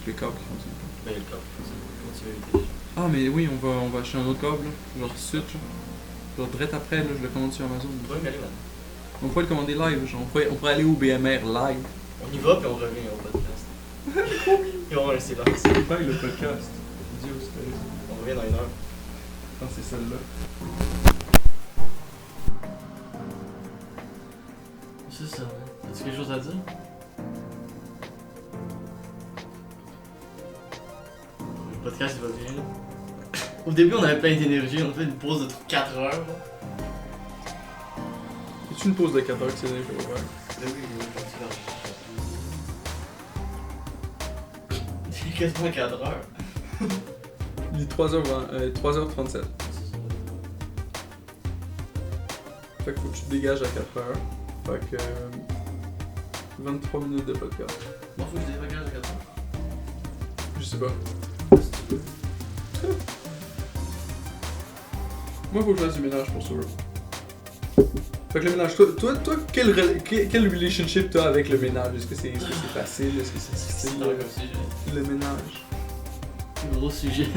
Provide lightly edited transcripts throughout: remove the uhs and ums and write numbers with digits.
le câble qui fonctionne pas. Ben, le câble, continuité. Ah, mais oui, on va acheter un autre câble, là. Genre tout de suite, genre direct après, là, je le commande sur Amazon. On pourrait y aller maintenant. On pourrait le commander live, genre. On pourrait aller au BMR live. On y va, puis on revient au podcast. Et on va un silence. C'est pas le podcast. Dieu, c'est On revient dans une heure. Ah, c'est celle-là. C'est ça, hein. As-tu quelque chose à dire? Le podcast, il va bien, là. Au début, on avait plein d'énergie, on a fait une pause de 4 heures, là. Y'a-tu une pause de 4 heures que c'est déjà ouvert? Ben oui, c'est quasiment 4 heures. Il est 3h37. Fait que faut que tu te dégages à 4 heures. Fait que 23 minutes de podcast. Moi, faut que je débagage à 4 heures. Je sais pas. Moi, faut que je fasse du ménage pour ça. Fait que le ménage, toi quel relationship t'as avec le ménage? Est-ce que c'est facile? Est-ce que c'est difficile? Le ménage. Gros sujet.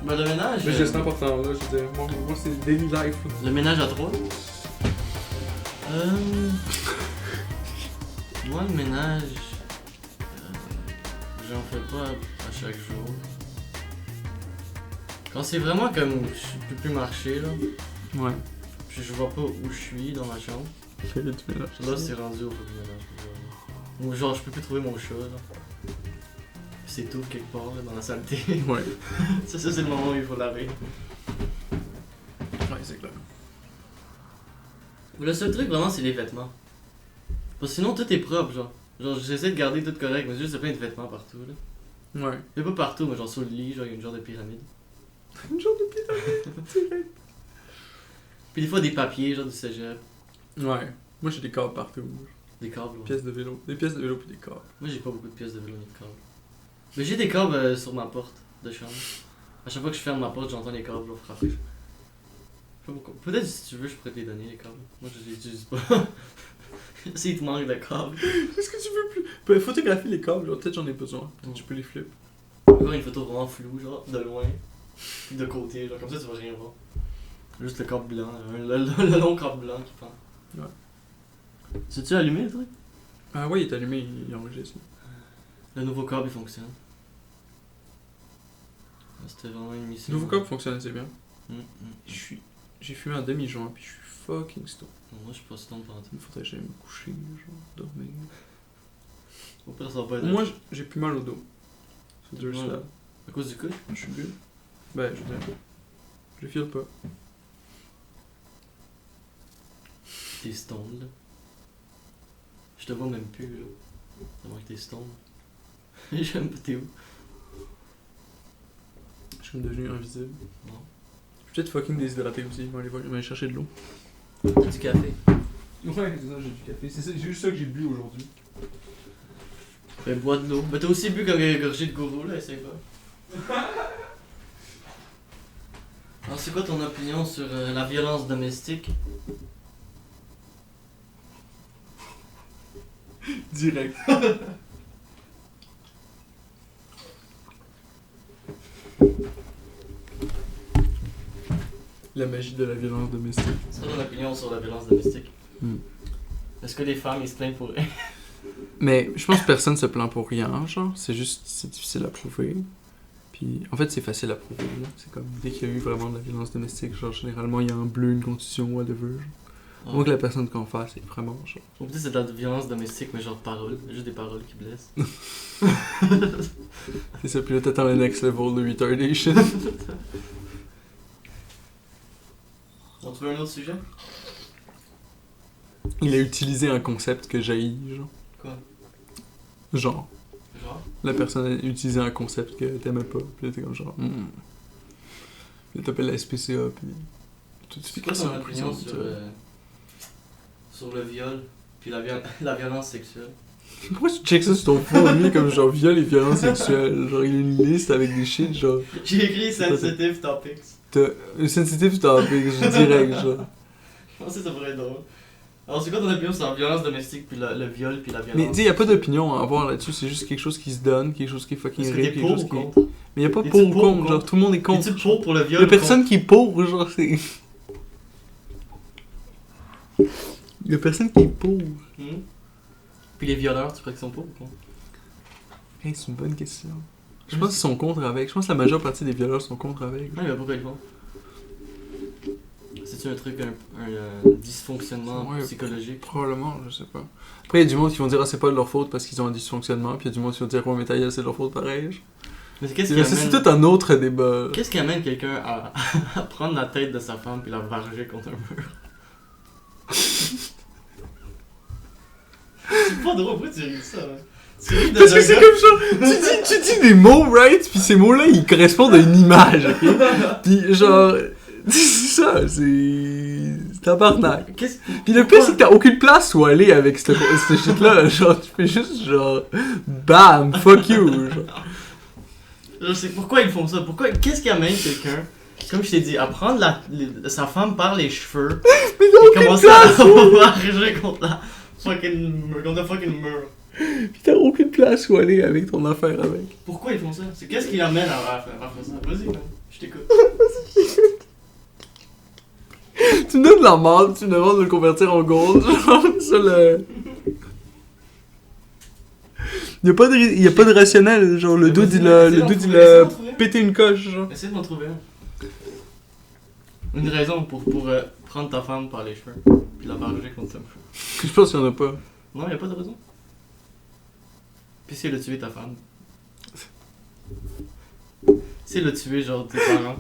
Ben, le ménage. Mais c'est important, là. Je veux dire, moi c'est daily life. Là. Le ménage à 3. Moi, le ménage. J'en fais pas à chaque jour. Quand c'est vraiment comme je peux plus marcher, là. Ouais. Puis je vois pas où je suis dans ma chambre. Fais du ménage. Là, c'est rendu au ménage. Ou genre, je peux plus trouver mon chat, là. C'est tout quelque part, là, dans la saleté. Ouais. ça, c'est le moment où il faut laver. Ouais, c'est clair. Le seul truc, vraiment, c'est les vêtements. Parce que sinon, tout est propre, genre. Genre, j'essaie de garder tout correct, mais juste, il y a plein de vêtements partout, là. Ouais. Mais pas partout, mais genre sur le lit, genre, il y a une genre de pyramide. Une genre de pyramide. Puis des fois, des papiers, genre du cégep. Ouais. Moi j'ai des câbles partout. Des câbles, ouais. Pièces de vélo. Des pièces de vélo puis des câbles. Moi, j'ai pas beaucoup de pièces de vélo ni de câbles. Mais j'ai des câbles sur ma porte de chambre. À chaque fois que je ferme ma porte, j'entends les câbles frapper. Je sais pas pourquoi. Peut-être si tu veux, je pourrais te les donner, les câbles. Moi, je les utilise pas. S'il te manque de câbles. Est-ce que tu veux plus? Photographier les câbles, genre, peut-être j'en ai besoin. Peut-être tu peux les flip. Avoir une photo vraiment floue, genre, de loin. Puis de côté, genre, comme ça, tu vas rien voir. Juste le câble blanc, le long câble blanc qui pend. Ouais. C'est-tu allumé, le truc? Ah ouais, il est allumé, il enregistre. Le nouveau câble, il fonctionne. C'était vraiment une mission. Le nouveau câble fonctionne assez bien. Mm. J'ai fumé un demi-joint puis je suis fucking stone. Moi, je suis pas stone pendant tout. Il faudrait que j'aille me coucher, genre, dormir. Au pire, ça va pas être. Moi, j'ai plus mal au dos. C'est dur, Ouais. ça. À cause du coude? Je suis good. Ben, je veux dire, je file pas. T'es stone, là. Je te vois même plus, là. Ça manque que t'es stone. J'aime pas, t'es où? Je suis devenu invisible. Non. Je suis peut-être fucking déshydraté aussi. Je vais aller chercher de l'eau. Du café. Ouais, c'est ça, j'ai du café. C'est juste ça que j'ai bu aujourd'hui. Ben, bois de l'eau. Ben, t'as aussi bu comme une gorgée de gourou, là, essaye pas. Alors, c'est quoi ton opinion sur la violence domestique? Direct. La magie de la violence domestique. C'est quoi ton opinion sur la violence domestique? Hmm. Est-ce que les femmes, ils se plaignent pour rien? Mais je pense que personne se plaint pour rien, genre. C'est juste, c'est difficile à prouver. Puis, en fait, c'est facile à prouver, là. C'est comme, dès qu'il y a eu vraiment de la violence domestique, genre, généralement, il y a un bleu, une contusion, whatever, genre. Ouais. Moi que la personne qu'on fasse, c'est vraiment, genre. Ou peut-être c'est de la violence domestique, mais genre paroles. Juste des paroles qui blessent. C'est ça, puis là, t'attends le next level de retardation. On trouve un autre sujet? Il a utilisé un concept que j'haïs, genre. Quoi? Genre. Genre? La personne a utilisé un concept que t'aimais pas, puis là, t'es comme genre. Puis là, t'appelles la SPCA, puis. Tout de C'est suite, quoi ton en prison, opinion sur le viol, puis la violence sexuelle? Pourquoi tu checks ça sur ton phone, lui, comme genre viol et violence sexuelle? Genre, il y a une liste avec des shit, genre. J'ai écrit sensitive topics. T'as un sensitive topic, je dirais, genre. Je pensais que ça pourrait être drôle. Alors, c'est quoi ton opinion sur la violence domestique, puis le viol, puis la violence? Mais tu sais, y a pas d'opinion à avoir là-dessus, c'est juste quelque chose qui se donne, quelque chose qui est fucking Est-ce que réel, t'es quelque pour chose ou qui est... contre? Mais y a pas Es-tu pour ou pour ou contre, contre? genre tout le monde est contre. Es-tu pour le viol? Y a personne qui est pour, genre c'est... Y a personne qui est pour. Puis les violeurs, tu crois qu'ils sont pour ou contre? Hey, c'est une bonne question. Je pense qu'ils sont contre avec. Je pense que la majeure partie des violeurs sont contre avec. Non, mais pourquoi ils le font? C'est-tu un truc, un dysfonctionnement Ouais, psychologique? Probablement, je sais pas. Après, il y a du monde qui vont dire, ah, c'est pas de leur faute parce qu'ils ont un dysfonctionnement, puis il y a du monde qui vont dire, ouais, mais ta gueule, c'est de leur faute pareil. Mais qu'est-ce qui Ça, c'est amène... tout un autre débat. Qu'est-ce qui amène quelqu'un à prendre la tête de sa femme puis la varger contre un mur? C'est pas drôle, pourquoi tu ris de ça? Hein? Tu ris de Parce que un c'est gars- comme genre, tu dis des mots, right? Puis ces mots-là, ils correspondent à une image, ok? Puis genre, c'est ça, c'est tabarnak. Qu'est-ce... Puis le pire, c'est que t'as aucune place où aller avec ce shit-là. Genre, tu fais juste genre, bam, fuck you. Genre. Je sais pourquoi ils font ça. Pourquoi... Qu'est-ce qui amène quelqu'un, comme je t'ai dit, à prendre sa femme par les cheveux Mais et t'as aucune commencer à place! la varger contre la fucking mur? Puis t'as aucune place où aller avec ton affaire avec. Pourquoi ils font ça? C'est qu'est-ce qui l'amène à faire ça? Vas-y, man. Je t'écoute. Tu me donnes de la merde, tu me demandes de le convertir en gold. Genre, ça le. Y'a pas de rationnel. Genre, le dude, il a pété une coche. Genre. Essaye de m'en trouver un. Une raison pour prendre ta femme par les cheveux puis la varger contre sa mur. Je pense qu'il y en a pas. Non, y a pas de raison. Puis si elle a tué ta femme. Si elle a tué genre tes parents.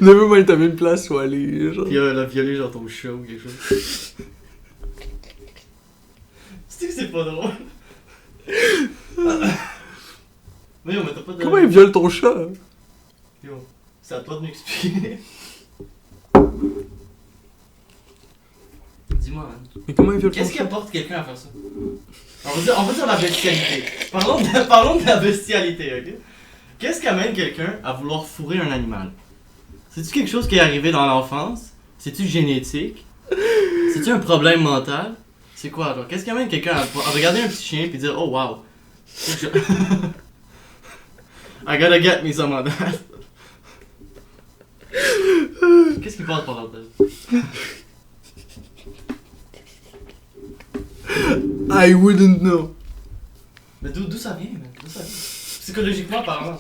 Nevermind, t'avais une place où aller. Genre. Puis elle a violé genre ton chat ou quelque chose. C'est que c'est pas drôle. Mais yo, mais t'as pas de... Comment il viole ton chat? Yo, c'est à toi de m'expliquer. Dis-moi, man. Mais comment il viole ton Qu'est-ce qui chat? apporte quelqu'un à faire ça? On va dire la bestialité. Parlons de la bestialité, ok? Qu'est-ce qui amène quelqu'un à vouloir fourrer un animal? C'est-tu quelque chose qui est arrivé dans l'enfance? C'est-tu génétique? C'est-tu un problème mental? C'est quoi, genre? Qu'est-ce qui amène quelqu'un à regarder un petit chien et dire, oh wow! I gotta get me some of that. Qu'est-ce qui passe par leur tête? I wouldn't know. Mais d'où ça vient, man? D'où ça vient? Psychologiquement parlant.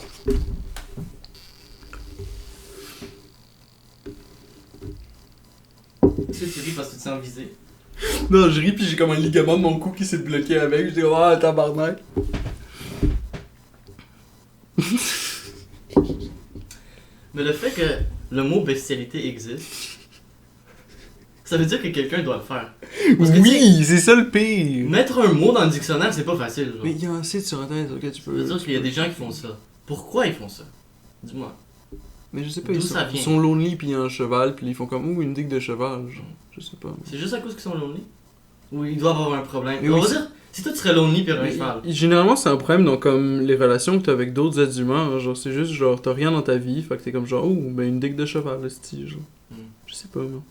Est-ce que tu ris parce que tu te sens visé? Non, je ris pis j'ai comme un ligament de mon cou qui s'est bloqué avec. Je dis, oh, tabarnak. Mais le fait que le mot bestialité existe, ça veut dire que quelqu'un doit le faire. Parce que, Oui, c'est ça le pire. mettre un mot dans le dictionnaire, c'est pas facile. Genre. Mais il y a un site sur internet auquel tu Ça peux. veut dire qu'il y a des gens qui font ça. Pourquoi ils font ça? Dis-moi. Mais je sais pas, D'où ils ça sont, vient? ils sont lonely pis il y a un cheval pis ils font comme, ouh, une digue de cheval. Genre. Je sais pas. C'est juste à cause qu'ils sont lonely? Ou ils doivent avoir un problème? Mais On oui, va c'est- dire, si toi tu serais lonely pis un Mais cheval. généralement, c'est un problème dans comme les relations que t'as avec d'autres êtres humains. Hein, genre, c'est juste genre, t'as rien dans ta vie, fait que t'es comme genre, oh, ben une digue de cheval, esti, genre. Hmm. Je sais pas, moi.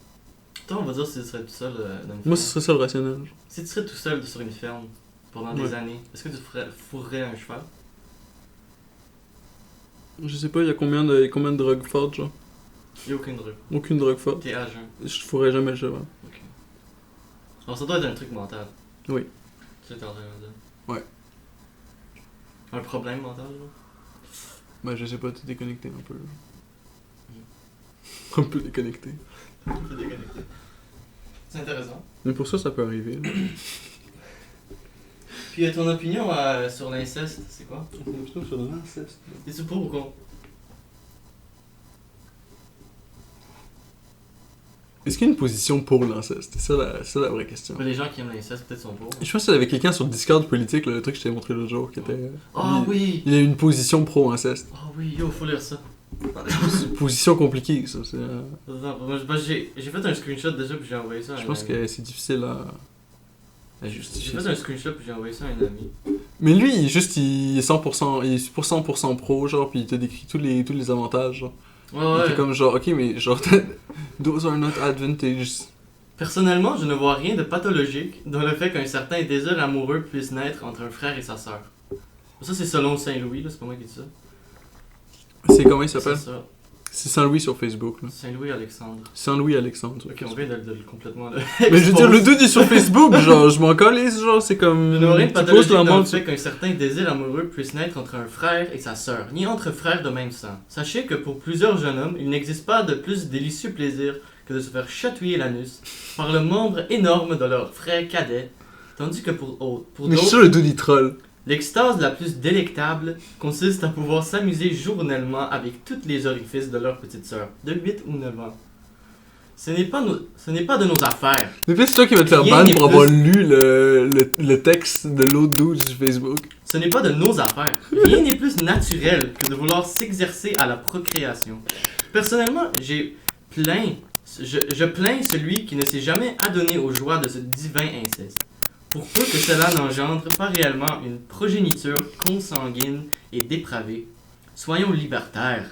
Toi, on va dire si tu serais tout seul dans une Moi, ferme. ce serait ça le rationnel. Genre. Si tu serais tout seul sur une ferme pendant des Ouais. années, est-ce que tu fourrerais un cheval? Je sais pas, il y a combien de drogues fortes, genre. Y'a aucune drogue. Aucune drogue forte. T'es à jeun. Je ferais jamais le cheval. Ok. Alors ça doit être un truc mental. Oui. C'est ce que t'es en train de dire. Ouais. Un problème mental, genre? Ben, je sais pas, t'es déconnecté un peu. Un peu déconnecté. T'es déconnecté. C'est intéressant. Mais pour ça peut arriver. là. Puis ton opinion sur l'inceste, c'est quoi? sur l'inceste. T'es-tu pour ou contre? Est-ce qu'il y a une position pour l'inceste? C'est ça la vraie question. Les gens qui aiment l'inceste peut-être sont pour. Je pense qu'il y avait quelqu'un sur le Discord politique, là, le truc que je t'ai montré l'autre jour, qui était... Ah il, oui! il a une position pro-inceste. Ah oui, yo, faut lire ça. C'est une position compliquée, ça. Attends, moi, j'ai fait un screenshot déjà puis j'ai envoyé ça à Je un pense ami. que c'est difficile à J'ai justifier. fait un screenshot puis j'ai envoyé ça à un ami. Mais lui, il est 100%, il est pour 100% pro, genre, puis il te décrit tous les avantages, genre. Ouais, Il ouais. était comme genre, ok, mais genre, Those are not advantages. Personnellement, je ne vois rien de pathologique dans le fait qu'un certain désir amoureux puisse naître entre un frère et sa sœur. Ça, c'est selon Saint-Louis, là, c'est pas moi qui dis ça. C'est comment il s'appelle? C'est ça. C'est Saint-Louis sur Facebook. Là. Saint-Louis Alexandre. Saint-Louis Alexandre. Ok, on vient de le complètement. Mais je veux dire, le dude est sur Facebook, genre, je m'en calisse, genre, c'est comme. Je ne vois rien de tu pathologique postes la dans le mode fait qu'un certain désir amoureux puisse naître entre un frère et sa sœur, ni entre frères de même sang. Sachez que pour plusieurs jeunes hommes, il n'existe pas de plus délicieux plaisir que de se faire chatouiller l'anus par le membre énorme de leur frère cadet, tandis que pour Mais je suis d'autres, sûr, le dude il troll. l'extase la plus délectable consiste à pouvoir s'amuser journellement avec tous les orifices de leur petite sœur, de 8 ou 9 ans. Ce n'est pas de nos affaires. Mais puis c'est toi qui vas te faire Rien ban n'est pour plus- avoir lu le texte de l'autre dude sur Facebook. Ce n'est pas de nos affaires. Rien n'est plus naturel que de vouloir s'exercer à la procréation. Personnellement, je plains celui qui ne s'est jamais adonné aux joies de ce divin inceste. Pour peu que cela n'engendre pas réellement une progéniture consanguine et dépravée, soyons libertaires.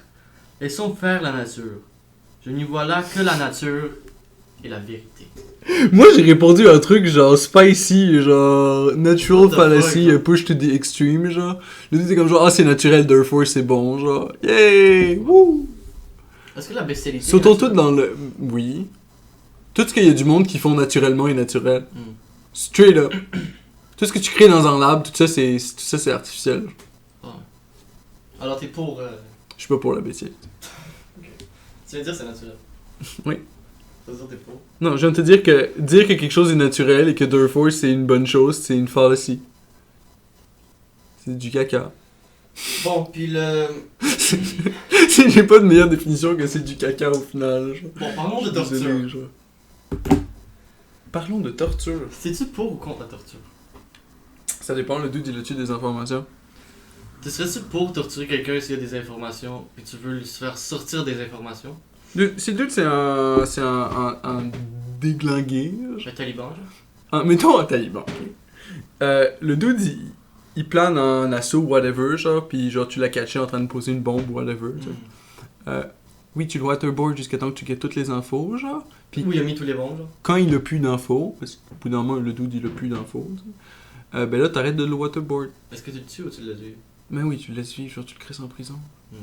Laissons faire la nature. Je n'y vois là que la nature et la vérité. Moi j'ai répondu à un truc genre spicy, genre natural What the fallacy, fuck, push to the extreme, genre. Le dude est comme genre, ah c'est naturel, therefore c'est bon, genre. Yay! Woo! Est-ce que la bestialité... Sautons naturelle- tout dans le. Oui. Tout ce qu'il y a du monde qui font naturellement est naturel. Hmm. Straight up. Tout ce que tu crées dans un lab, tout ça c'est artificiel. Alors t'es pour... Je suis pas pour la bêtise. Tu viens de dire c'est naturel. Oui. Ça veut dire t'es pour. Non, je viens de te dire que quelque chose est naturel et que therefore c'est une bonne chose, c'est une fallacie. C'est du caca. Bon, puis le... J'ai pas de meilleure définition que c'est du caca au final. Genre. Bon, parlons de torture. Désolé, genre. Parlons de torture. C'est-tu pour ou contre la torture? Ça dépend, le dude il a-tu des informations? Tu serais-tu pour torturer quelqu'un s'il y a des informations et tu veux lui faire sortir des informations? Si le dude c'est un déglingué. Un taliban, genre? Mettons un taliban. Ok. Le dude il plane un assaut whatever, genre, pis genre tu l'as catché en train de poser une bombe whatever. Tu sais. Oui, tu le waterboard jusqu'à temps que tu gagnes toutes les infos, genre. Puis Où il a mis tous les bombes, genre? quand il a plus d'infos, parce qu'au bout d'un moment, le dude il a plus d'infos, tu sais, ben là t'arrêtes de le waterboard. Est-ce que tu le tues ou tu le tues? Mais oui, tu le laisses vivre, genre tu le crisses en prison. Hmm.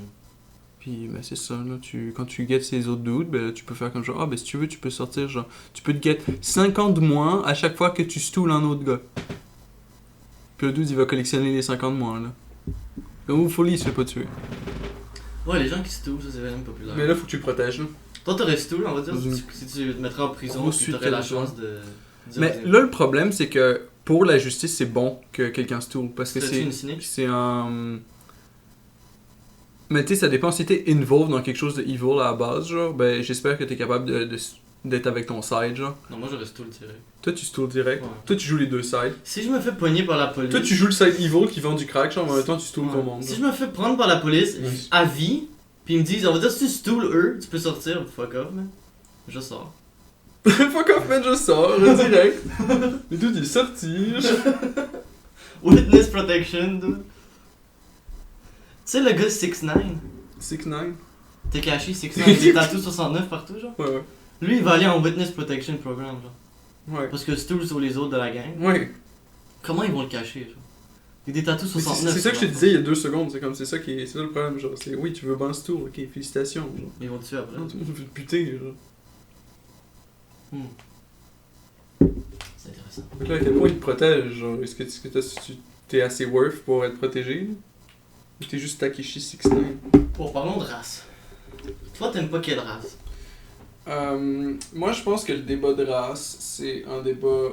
Puis ben c'est ça, là, quand tu guettes ces autres dudes, ben là, tu peux faire comme genre, ah ben si tu veux, tu peux sortir, genre, tu peux te get 50 moins à chaque fois que tu stooles un autre gars. Puis le dude il va collectionner les 50 moins, là. Comme Oufoli il se fait pas tuer. Ouais, les gens qui se touchent, ça c'est vraiment populaire. Mais là faut que tu le protèges, là. Toi t'aurais se on va dire, Dans une- si tu te mettrais en prison, grosse tu suite aurais la territoire. chance de... dire Mais des- là le problème c'est que pour la justice c'est bon que quelqu'un stoole, parce que Serais-tu c'est... une cynique? C'est un... Mais tu sais, ça dépend si t'es involved dans quelque chose de evil à la base, genre, ben j'espère que t'es capable d'être avec ton side, genre. Non, moi j'aurais tout le tiré. Toi tu stooles direct, Ouais. toi tu joues les deux sides. Si je me fais poigner par la police... Toi tu joues le side evil qui vend du crack, genre, mais en même temps tu stooles Ouais. ton monde. Si je me fais prendre par la police Ouais. à vie, puis ils me disent, on va dire si tu stooles eux, tu peux sortir, fuck off, man. Je sors. Fuck off man, je sors, je direct. Le dude il est sorti, Witness protection, dude. Tu sais le gars 6ix9ine, 6ix9ine. Tekashi 6ix9ine, des tattoos 69 partout, genre. Ouais, ouais. Lui, il va aller en Witness protection program, genre. Ouais. Parce que stool sur les autres de la gang. Ouais. Comment ils vont le cacher, genre? Il y a des tattoos Mais 69. c'est ça que je te genre. disais il y a 2 secondes, c'est ça qui est, c'est ça le problème, genre, c'est oui tu veux ban ce tour, ok, félicitations, genre. Ils vont le tuer après. Non, tout le monde veut te buter, genre. C'est intéressant. Donc là, à quel point il te protège, genre, est-ce que t'es assez worth pour être protégé, là? Ou t'es juste Takeshi 6ix9ine? Bon, parlons de race. Toi, t'aimes pas quelle race? Moi, je pense que le débat de race, c'est un débat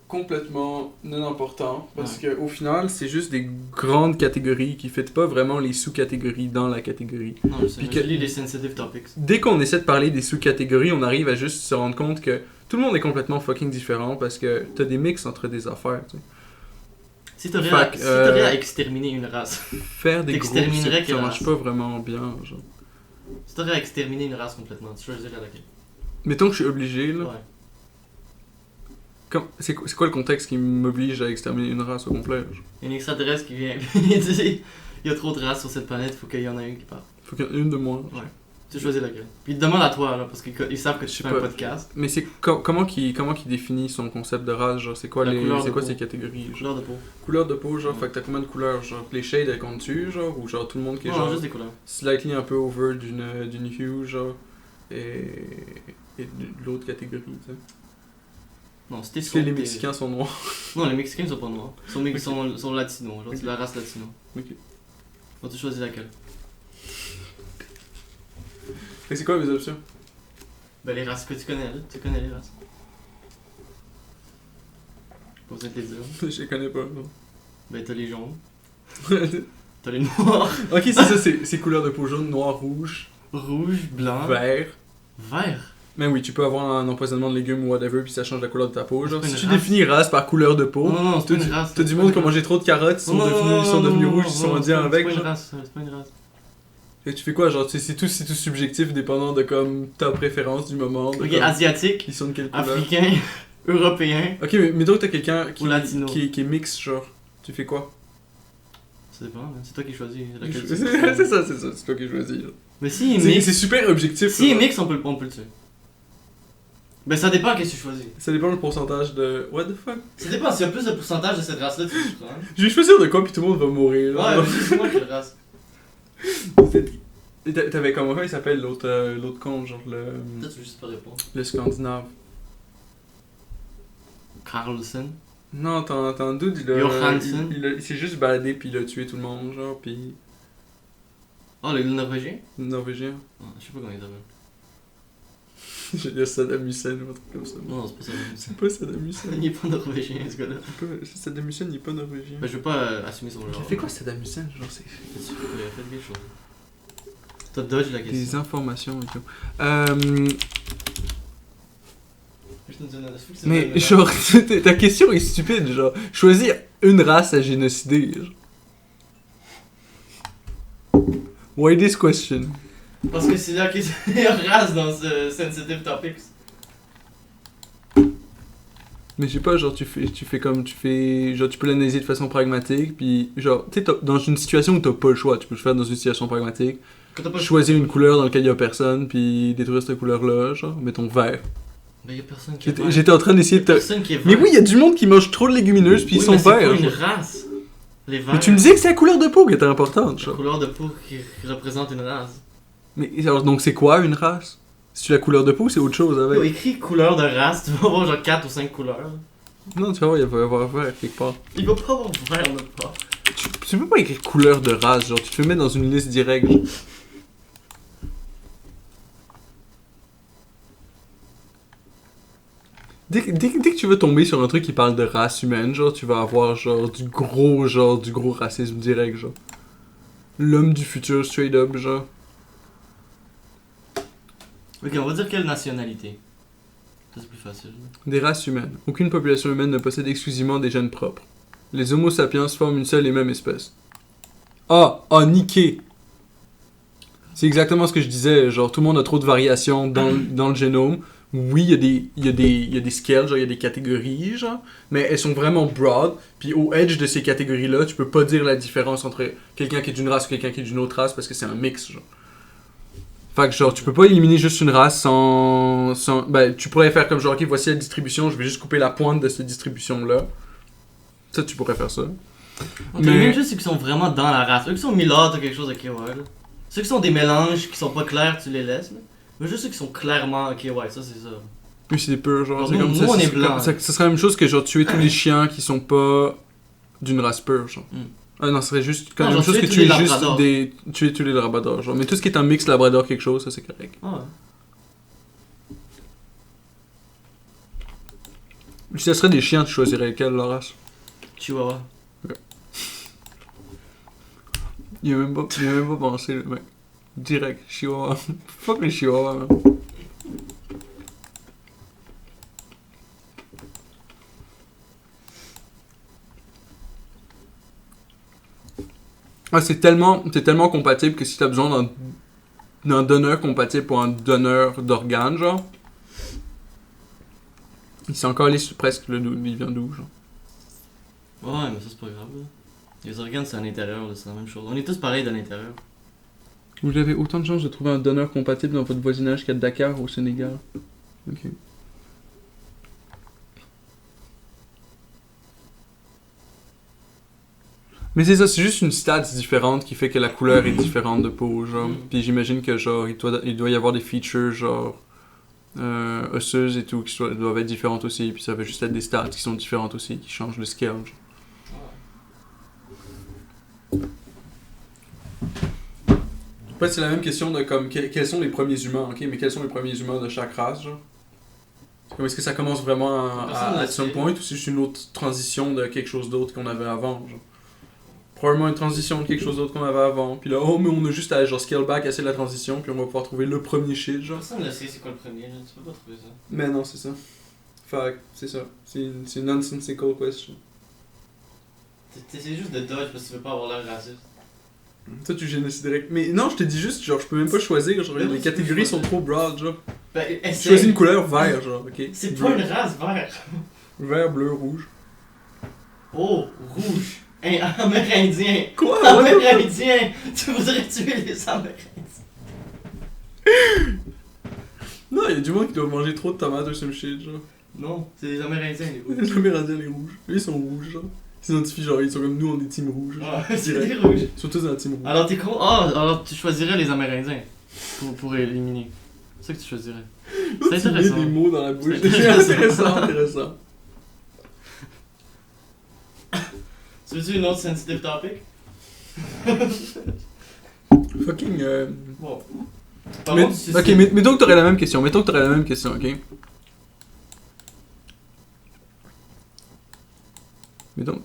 complètement non important, parce que au final, c'est juste des grandes catégories qui ne pas vraiment les sous-catégories dans la catégorie. Non, je sais, Puis mais que- je lis les sensitive topics. Dès qu'on essaie de parler des sous-catégories, on arrive à juste se rendre compte que tout le monde est complètement fucking différent, parce que t'as des mix entre des affaires, tu sais. Si t'aurais Fait que, à exterminer une race, Faire des groupes, T'exterminerais ça quelle marche race? pas vraiment bien, genre. si t'aurais à exterminer une race complètement, tu choisirais laquelle? Mettons que je suis obligé, là. Ouais. C'est quoi le contexte qui m'oblige à exterminer une race au complet, genre? Il y a une extraterrestre qui vient. Il dit, il y a trop de races sur cette planète, faut qu'il y en ait une qui part. Faut qu'il y en ait une de moins. Ouais. Tu choisis laquelle. Puis demande à toi, là, parce qu'ils savent que tu sais fais un pas. podcast. Mais c'est comment qu'il définit son concept de race, genre c'est quoi La couleur c'est de quoi peau. ses catégories, genre Couleur de peau. couleur de peau, genre Ouais. fait que t'as combien de couleurs, genre les shades elles comptent dessus, genre ou genre tout le monde qui est Non, genre juste des couleurs. slightly un peu over d'une hue, genre et de l'autre catégorie, tu sais. Non, c'était Est-ce que les Mexicains sont noirs? Non, les Mexicains sont pas noirs. Ils sont latinos, genre c'est la race latino. Ok. Bon, tu choisis laquelle? Fait que c'est quoi mes options? Ben, les races que tu connais, là. Tu connais les races. Pas besoin de les dire. Je les connais pas, non. Ben, t'as les jaunes, t'as les noirs, Ok, c'est ça, c'est couleur de peau jaune, noir, rouge, rouge, blanc, vert. vert. Mais oui, tu peux avoir un empoisonnement de légumes ou whatever, puis ça change la couleur de ta peau. Genre, C'est si pas tu une race. définis race par couleur de peau, Non, non, c'est t'as pas du, une race. t'as du monde qui ont mangé trop de carottes, ils sont devenus rouges, ils sont indiens avec. C'est pas une Genre. race, c'est pas une race. Et tu fais quoi, genre, c'est tout subjectif, dépendant de comme ta préférence du moment. de Ok, comme, asiatique, ils sont de quelle couleur. africain, européen. Ok, mais donc t'as quelqu'un Ou latino. qui est mix, genre, tu fais quoi? Ça dépend, hein, c'est toi qui choisis. laquelle tu C'est choisis. ça, c'est toi qui choisis. Genre. Mais s'il est C'est mix, super objectif. s'il est genre. mix, on peut le tuer. Ben, ça dépend qu'est-ce que tu choisis. Ça dépend du pourcentage de. What the fuck? Ça dépend, s'il y a plus de pourcentage de cette race-là, tu le prends. Je vais choisir de quoi, puis tout le monde va mourir. Ouais, genre. mais c'est moi quelle race. Et t'avais comment il s'appelle l'autre con, genre Toi, tu veux juste pas répondre. le Scandinave. Carlsen. Non, t'as un doute, Johansson. il s'est juste baladé puis il a tué tout le monde, genre, puis Oh, le Norvégien? Norvégien. Ah, je sais pas comment il s'appelle. Je vais dire Saddam Hussein ou un truc comme ça. Non, c'est pas ça. C'est pas Saddam Hussein. Il est pas norvégien, ce gars-là. Saddam Hussein, il est pas norvégien. Ben, je veux pas assumer son genre. Il fait quoi Saddam Hussein, genre, c'est... Il a fait quelque chose. T'as dodge la Des question. informations et tout. Mais genre, ta question est stupide, genre. Choisir une race à génocider, genre. Why this question? Parce que c'est là qu'il y a race dans ce Sensitive Topics. Mais je sais pas, genre, tu fais, genre, tu peux l'analyser de façon pragmatique, puis, genre, tu sais, dans une situation où t'as pas le choix, tu peux le faire dans une situation pragmatique, Quand t'as pas le choisir une couleur dans laquelle y a personne, puis détruire cette couleur-là, genre, mettons vert. Ben, y'a personne qui est vert. J'étais en train d'essayer de te... Personne qui est vert. Mais oui, y a du monde qui mange trop de légumineuses, puis Oui, ils sont mais verts. C'est pas une genre. race. Les verts. Mais tu me disais que c'est la couleur de peau qui était importante, La genre. couleur de peau qui représente une race. Mais, alors, donc, c'est quoi une race? C'est la couleur de peau ou c'est autre chose avec? Yo, écrit couleur de race, tu vas voir genre 4 ou 5 couleurs. Non, tu vas voir, il va y avoir vert quelque part. Il va pas avoir vert nulle part. Tu peux pas écrire couleur de race, genre, tu te fais mettre dans une liste directe. Genre. Dès que tu veux tomber sur un truc qui parle de race humaine, genre, tu vas avoir genre du gros racisme direct, genre. L'homme du futur, straight up, genre. Ok, on va dire quelle nationalité. Ça c'est plus facile. Des races humaines. Aucune population humaine ne possède exclusivement des gènes propres. Les Homo sapiens forment une seule et même espèce. Ah, niqué! C'est exactement ce que je disais, genre tout le monde a trop de variations dans le génome. Oui, il y a des scales, genre il y a des catégories, genre, mais elles sont vraiment broad. Puis au edge de ces catégories-là, tu peux pas dire la différence entre quelqu'un qui est d'une race ou quelqu'un qui est d'une autre race parce que c'est un mix, genre. Fait que genre, tu peux pas éliminer juste une race sans... Ben, tu pourrais faire comme genre, ok, voici la distribution, je vais juste couper la pointe de cette distribution-là. Ça, tu pourrais faire ça. Ok, même juste ceux qui sont vraiment dans la race. Ceux qui sont milâtres ou quelque chose, ok, ouais. Là. Ceux qui sont des mélanges qui sont pas clairs, tu les laisses. Là. Mais juste ceux qui sont clairement, ok, ouais, ça c'est ça. Oui, c'est pur, genre, Genre, c'est nous- comme nous, ça. on est c'est blanc. comme- ça serait la même chose que genre tuer tous les chiens qui sont pas d'une race pure, genre. Mm. Ah non, ce serait juste comme Non, la même genre, chose que tuer tous tuer les juste labradors. tuer tous les labradors, genre. Mais tout ce qui est un mix labrador quelque chose, ça c'est correct. Ah ouais. Si ça serait des chiens, tu choisirais lequel, la race? Chihuahua. Il a même pas pensé, le mec. Direct, chihuahua. Fuck les chihuahuas, man. Ah, c'est tellement compatible que si t'as besoin d'un donneur compatible pour un donneur d'organes, genre. Il s'est encore allé sur presque il vient d'où, genre. Ouais, mais ça c'est pas grave. Là. Les organes c'est à l'intérieur, là, c'est la même chose. On est tous pareils de l'intérieur. Vous avez autant de chances de trouver un donneur compatible dans votre voisinage qu'à Dakar au Sénégal. Ok. Mais c'est ça, c'est juste une stat différente qui fait que la couleur est différente de peau, genre. Puis j'imagine que genre il doit y avoir des features genre osseuses et tout qui doivent être différentes aussi, puis ça va juste être des stats qui sont différentes aussi, qui changent le scale. Genre. En fait, c'est la même question de comme quels sont les premiers humains, ok, mais quels sont les premiers humains de chaque race, genre? Comme est-ce que ça commence vraiment à some point ou c'est juste une autre transition de quelque chose d'autre qu'on avait avant, genre? Probablement une transition de quelque chose d'autre qu'on avait avant. Puis là, oh, mais on a juste à genre scale back, assez la transition, puis on va pouvoir trouver le premier shit, genre. Personne ne sait c'est quoi le premier, là. Tu peux pas trouver ça. Mais non, c'est ça. Fait que, c'est ça. C'est une nonsensical question. T'essaies juste de dodge parce que tu veux pas avoir l'air raciste. Toi, tu génocides direct. Mais non, je te dis juste, genre, je peux même pas choisir, genre, les catégories sont trop broad, genre. Ben, Je choisis une couleur vert, genre, ok? C'est pas une race vert. Vert, bleu, rouge. Oh, rouge. Un Amérindien. Quoi? Amérindien. Tu voudrais tuer les Amérindiens. Non, il y a du monde qui doit manger trop de tomates ou some shit, genre. Non, c'est les Amérindiens, les rouges. Les Amérindiens, les rouges. Eux, ils sont rouges, genre. Ils s'identifient, genre, ils sont comme nous, on est team rouge. Ah, c'est des rouges. Ils sont tous dans la team rouge. Alors t'es con. Ah, alors tu choisirais les Amérindiens pour éliminer. C'est ça que tu choisirais. C'est Tu mets intéressant. des mots dans la bouche. C'est C'est intéressant, intéressant. Tu veux-tu une autre sensitive topic? Fucking. Bon. Ok, mais mettons que t'aurais la même question. Ok?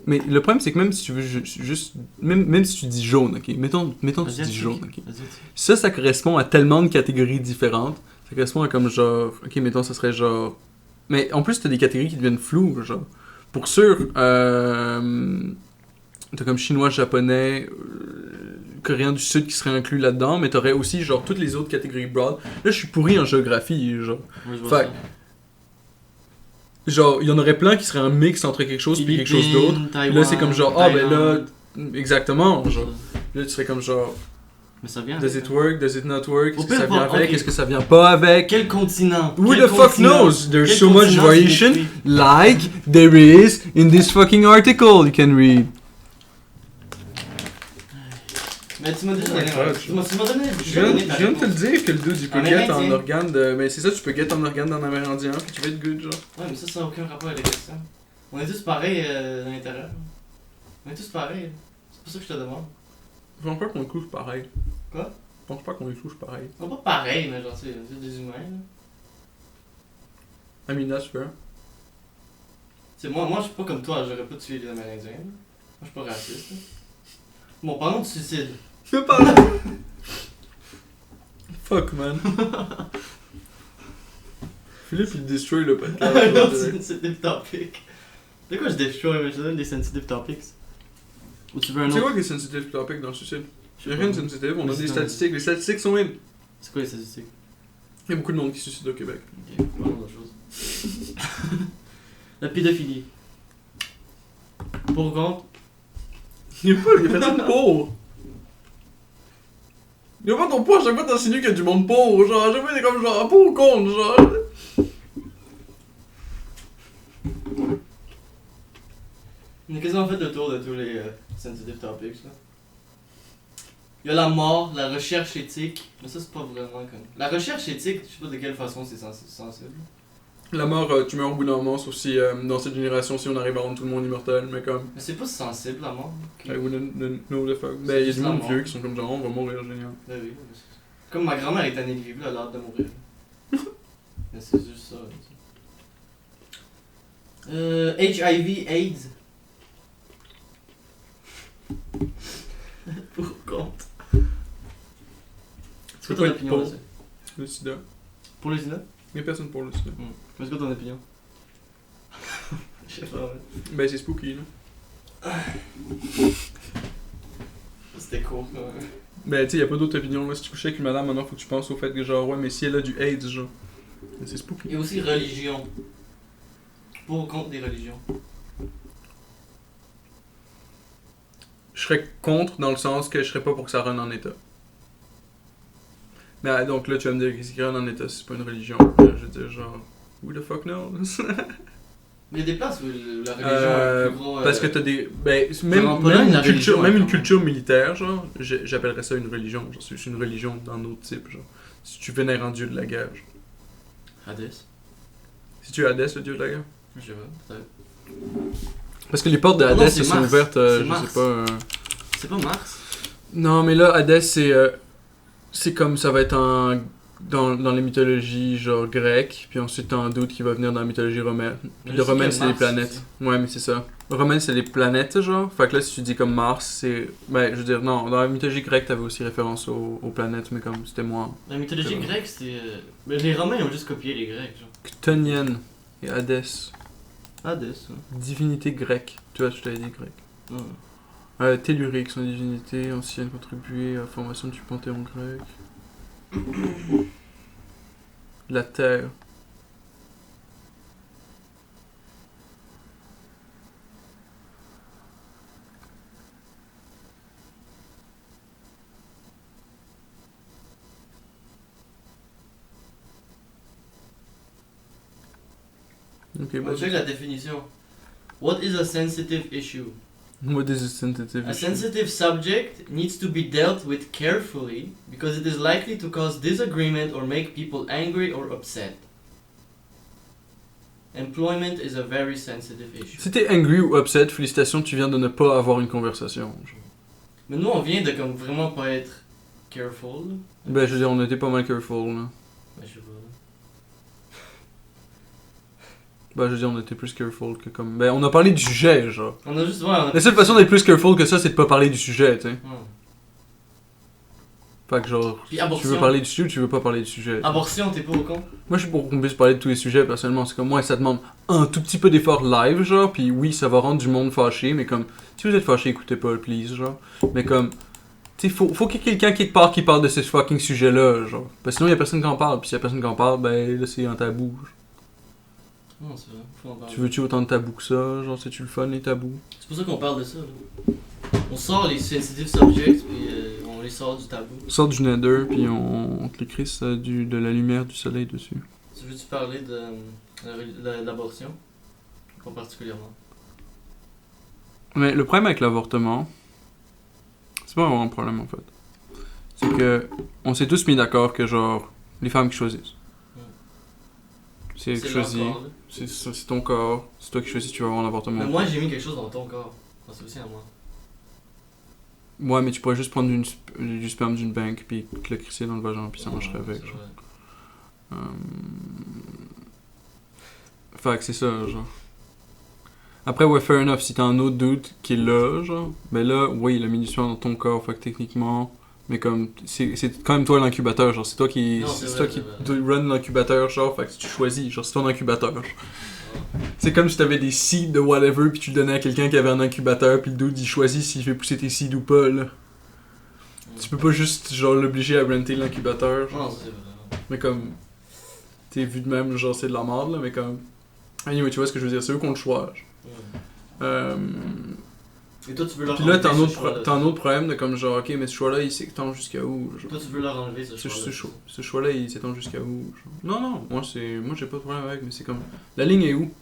Mais le problème, c'est que même si tu veux juste. Même si tu dis jaune, ok? Mettons que tu dis jaune, ok? Ça correspond à tellement de catégories différentes. Ça correspond à comme genre. Ok, mettons, ça serait genre. Mais en plus, t'as des catégories qui deviennent floues, genre. Pour sûr, t'as comme chinois, japonais, coréen du sud qui serait inclus là-dedans, mais t'aurais aussi genre toutes les autres catégories broad. Là, je suis pourri en géographie, genre. Oui, je vois Fait genre, il y en aurait plein qui seraient un mix entre quelque chose et quelque chose d'autre. Là, c'est comme genre, ah ben là, exactement, genre. Là, tu serais comme genre, mais ça vient. does it work, does it not work, est-ce que pire, ça vient pas, avec, ok. est-ce que ça vient pas avec. Quel continent? Who Quel the fuck continent? knows? There's Quel so much continent variation c'est détruit? like there is in this fucking article you can read. Mais tu m'as déjà Ouais, donné. ouais, Tu m'as donné. Je viens de te le dire que le dude il peut get en Amérindien. organe de. Mais c'est ça, tu peux get en organe d'un amérindien, puis tu vas être good, genre. Ouais, mais ça n'a aucun rapport avec la question. On est tous pareils à l'intérieur. On est tous pareils. C'est pour ça que je te demande. Je pense pas qu'on les touche pareil. Quoi? Je pense pas qu'on les touche pareil. On est pas pareils, mais genre, c'est des humains. Là. I mean, that's fair. C'est moi, je suis pas comme toi, j'aurais pas tué les Amérindiens. Là. Moi, je suis pas raciste. Là. Bon, parlons de suicide. Mais pas fuck, man. Philippe, il destroy le podcast. Non, sensitive topic. De quoi je destroy, mais je te donne des sensitive topics. Ou tu veux un C'est autre? quoi les sensitive topics dans le suicide? Je Il y a sais rien de pas. sensitive, on a Mais des c'est statistiques. Les statistiques sont in. C'est quoi les statistiques? Il y a beaucoup de monde qui se suicide au Québec. Ok, parlons d'autre chose. La pédophilie. Pour contre? Il y a personne pour. Il y a pas ton poids, à chaque fois t'insinues qu'il y a du monde pour. Genre, à chaque fois t'es comme genre pour ou contre, genre. On a quasiment fait le tour de tous les sensitive topics là. Il y a la mort, la recherche éthique, mais ça c'est pas vraiment comme... La recherche éthique, je sais pas de quelle façon c'est sensible. La mort, tu meurs au bout d'un moment, sauf si dans cette génération, si on arrive à rendre tout le monde immortel, mais comme. Mais c'est pas sensible la mort. I wouldn't know the fuck. Ben, il y a juste du la monde mort. vieux qui sont comme genre, on va mourir, génial. Ben oui, mais c'est- comme ma grand-mère est tannée de vivre, là, elle a hâte de mourir. Mais c'est juste ça. HIV, AIDS. Pour contre. C'est quoi ton opinion pour là-dessus? le sida. Pour les sida? Il y a personne pour le sida. Mais c'est quoi ton opinion? Je sais pas, ouais. Ben, c'est spooky, là. C'était court quand même. Ben, tu sais, y a pas d'autre opinion, là. Si tu couches avec une madame, maintenant, faut que tu penses au fait que, genre, ouais, mais si elle a du AIDS, genre. Ben, c'est spooky. Et aussi religion. Pour ou contre des religions? Je serais contre dans le sens que je serais pas pour que ça run en état. Mais donc là, tu vas me dire qu'est-ce qu'il y a en État, c'est pas une religion. Je veux dire, genre, who the fuck knows? Il y a des places où la religion est le plus gros. Parce que t'as des. Ben, en Pologne, la religion, même quand une même. culture militaire, genre, j'appellerais ça une religion. Genre, c'est une religion d'un autre type, genre. Si tu vénères un dieu de la guerre, genre. Hadès. Si tu es Hadès, le dieu de la guerre. Je sais pas, peut-être. Parce que les portes de Ah non, Hadès c'est sont Mars. ouvertes, C'est je Mars. sais pas. C'est pas Mars? Non, mais là, Hadès, c'est comme ça va être dans les mythologies genre grecques, puis ensuite t'as un doute qui va venir dans la mythologie romaine. Puis Mais de je sais romaine, que c'est les Mars, planètes. Ouais, mais c'est ça. Romaine, c'est les planètes, genre. Fait que là, si tu dis comme Mars, c'est. Ben, je veux dire, non, dans la mythologie grecque, t'avais aussi référence aux planètes, mais comme c'était moins. La mythologie C'est vrai. grecque, c'était. Mais les Romains ont juste copié les Grecs, genre. Chtonienne et Hadès. Hadès, ouais. Divinité grecque. Tu vois, je t'avais dit grec. Tellurique, son divinité ancienne contribuée à la formation du panthéon grec. La terre. Ok, On bon. check la définition. What is a sensitive issue? What is a sensitive A issue? sensitive subject needs to be dealt with carefully because it is likely to cause disagreement or make people angry or upset. Employment is a very sensitive issue. Si t'es angry ou upset, félicitations, tu viens de ne pas avoir une conversation. Mais nous, on vient de comme vraiment pas être careful. Là. Ben, je veux dire, on était pas mal careful, là. Ben, je sais pas. Ben, je veux dire, on était plus careful que comme. Ben, on a parlé du sujet, genre. On a juste. Ouais, on a La seule façon d'être plus careful que ça, c'est de pas parler du sujet, tu sais. Ouais. Fait que, genre, Puis tu abortion. veux parler du sujet ou tu veux pas parler du sujet. Abortion, t'es pas au con? Moi, je suis pour qu'on puisse parler de tous les sujets, personnellement. C'est comme moi, ça demande un tout petit peu d'effort live, genre. Puis oui, ça va rendre du monde fâché, mais comme. Si vous êtes fâché, écoutez pas, please, genre. Mais comme. Tu sais, faut qu'il y ait quelqu'un quelque part qui parle de ces fucking sujets-là, genre. Parce que sinon, y a personne qui en parle. Puis s'il y a personne qui en parle, ben là, c'est un tabou. Non, c'est vrai. Faut en parler. Tu veux-tu autant de tabous que ça? Genre, c'est-tu le fun, les tabous? C'est pour ça qu'on parle de ça. Là. On sort les sensitive subjects, puis on les sort du tabou. On sort du nether, puis on te l'écrit de la lumière du soleil dessus. Tu veux-tu parler de l'abortion? Pas particulièrement. Mais le problème avec l'avortement, c'est pas vraiment un problème en fait. C'est que on s'est tous mis d'accord que genre les femmes qui choisissent. C'est elles qui leur choisissent. corps, là. C'est ton corps. C'est toi qui choisis si tu vas avoir un avortement. Mais moi, j'ai mis quelque chose dans ton corps. Non, c'est aussi à moi. Ouais, mais tu pourrais juste prendre du sperme d'une banque puis te le crisser dans le vagin puis ça marcherait avec. C'est Genre. vrai. Fait que c'est ça, genre. Après, ouais, fair enough, si t'as un autre dude qui est là, genre, ben là, oui, il a mis du soin dans ton corps, fait que techniquement, mais comme, c'est quand même toi l'incubateur, genre, c'est toi qui, Non, c'est c'est toi vrai, qui c'est run l'incubateur, genre, fait que tu choisis, genre, c'est ton incubateur. C'est comme si t'avais des seeds de whatever, puis tu le donnais à quelqu'un qui avait un incubateur, puis le dude, il choisit s'il fait pousser tes seeds ou pas, là. Tu peux pas juste, genre, l'obliger à renter l'incubateur, genre. Non, c'est vrai. Mais comme, t'es vu de même, genre, c'est de la merde, là, mais comme, anyway, tu vois ce que je veux dire, c'est eux qui ont le choix, genre. Et toi, tu veux leur Puis là, enlever t'as un, ce autre choix-là. t'as un autre problème de comme genre, ok, mais ce choix-là, il s'étend jusqu'à où? Genre. Toi, tu veux leur enlever ce choix-là. Ce choix-là, il s'étend jusqu'à où? Genre. Non, non, moi j'ai pas de problème avec, mais c'est comme, la ligne est où?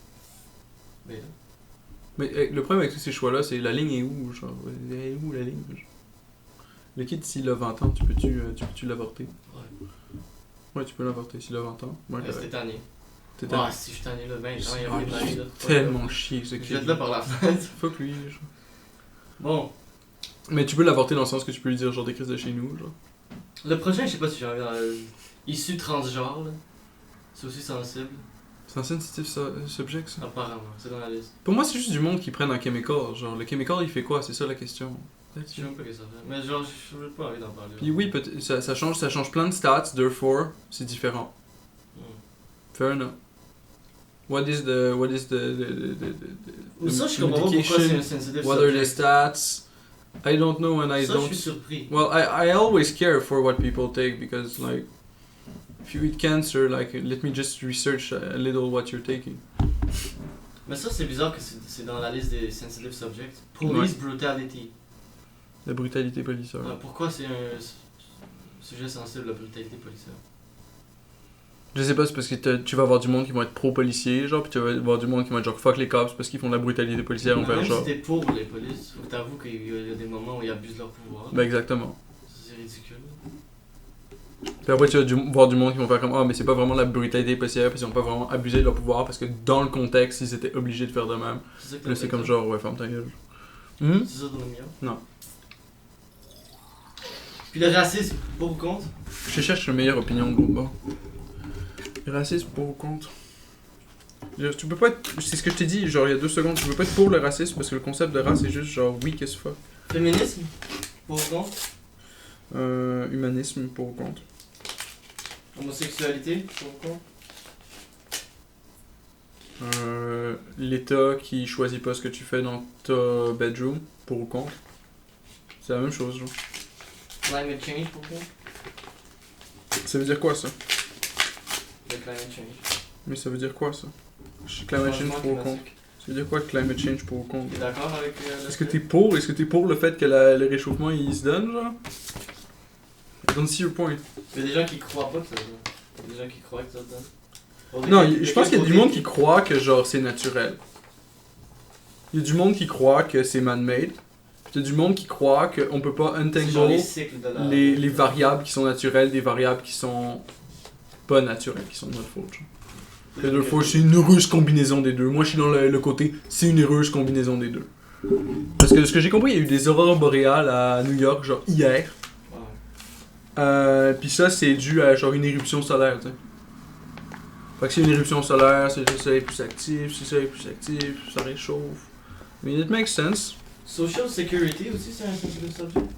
Mais là, Mais le problème avec tous ces choix-là, c'est la ligne est où? Genre, elle est où la ligne? Genre? Le kid, s'il a 20 ans, tu peux-tu l'avorter? ouais. Ouais, tu peux l'avorter s'il a 20 ans. Ouais, Ouais, c'était tanné. T'es Ah, si je suis tanné là, 20 ans, il y a plus tanné là. tellement chier ce Je kid. jette là par la fenêtre. Fuck lui, genre. Bon, Mais tu peux l'avorter dans le sens que tu peux lui dire genre des crises de chez nous, genre. le prochain, je sais pas si j'ai envie issu transgenre, là. C'est aussi sensible. C'est un sensitive subject, ça? Apparemment, c'est dans la liste. Pour moi, c'est juste du monde qui prennent un chemical. Genre, le chemical, il fait quoi? C'est ça la question. Je sais même pas ce que ça fait. Mais genre, je veux pas envie d'en parler. Puis oui, ça change plein de stats, therefore, c'est différent. Fair enough. What is the Ou ça, je comprends pas pourquoi c'est un sensitive What are the subject. stats? I don't know and I Ça, je don't... suis surpris. Well, I always care for what people take because, like, if you eat cancer, like, let me just research a little what you're taking. Mais ça, c'est bizarre que c'est dans la liste des sensitive subjects. Police brutality. La brutalité policière. Pourquoi c'est un Sujet sensible, la brutalité policière. Je sais pas, c'est parce que tu vas avoir du monde qui vont être pro-policiers, genre, pis tu vas avoir du monde qui vont être genre fuck les cops parce qu'ils font de la brutalité policière envers Même genre. si t'es pour les polices, faut que t'avoues qu'il y a des moments où ils abusent de leur pouvoir. Ben exactement. C'est ridicule. Puis après, tu vas voir du monde qui vont faire comme ah, mais c'est pas vraiment de la brutalité policière parce qu'ils ont pas vraiment abusé de leur pouvoir parce que dans le contexte, ils étaient obligés de faire de même. C'est ça que Là, c'est comme genre, ouais, ferme ta gueule. C'est ça ton opinion? Non. Puis le racisme, pour ou contre? Je cherche la meilleure opinion de l'autre bord. Le racisme, pour ou contre? Tu peux pas être. C'est ce que je t'ai dit, genre, il y a 2 secondes. Tu peux pas être pour le racisme parce que le concept de race est juste genre weak as fuck. Féminisme, pour ou contre? Humanisme, pour ou contre? Homosexualité, pour ou contre? L'État qui choisit pas ce que tu fais dans ta bedroom, pour ou contre? C'est la même chose, genre. Climate change, pour ou contre? Ça veut dire quoi, ça? Le climate change. Mais ça veut dire quoi, ça? Climate change, pour ou contre? Ça veut dire quoi, climate change, pour ou contre? T'es d'accord avec le Est-ce que t'es pour? Est-ce que t'es pour le fait que le réchauffement, il se donne, genre? I don't see your point. Il y a des gens qui croient pas que ça se donne. Il y a des gens qui croient que ça se donne. Non, je pense qu'il y a du monde qui croit que genre c'est naturel. Il y a du monde qui croit que c'est man-made. Puis il y a du monde qui croit qu'on peut pas C'est genre untangle les cycles de la... les variables qui sont naturelles des variables qui sont pas naturelles, qui sont de notre faute. Genre. Les deux fois, c'est une heureuse combinaison des deux. Moi, je suis dans le côté, c'est une heureuse combinaison des deux. Parce que ce que j'ai compris, il y a eu des aurores boréales à New York, genre hier. Ouais. Puis ça, c'est dû à genre une éruption solaire, tu sais. Fait que c'est une éruption solaire, c'est le soleil plus actif, si le soleil est plus actif, ça réchauffe. Mais it makes sense. Social security aussi, c'est un sensible subject.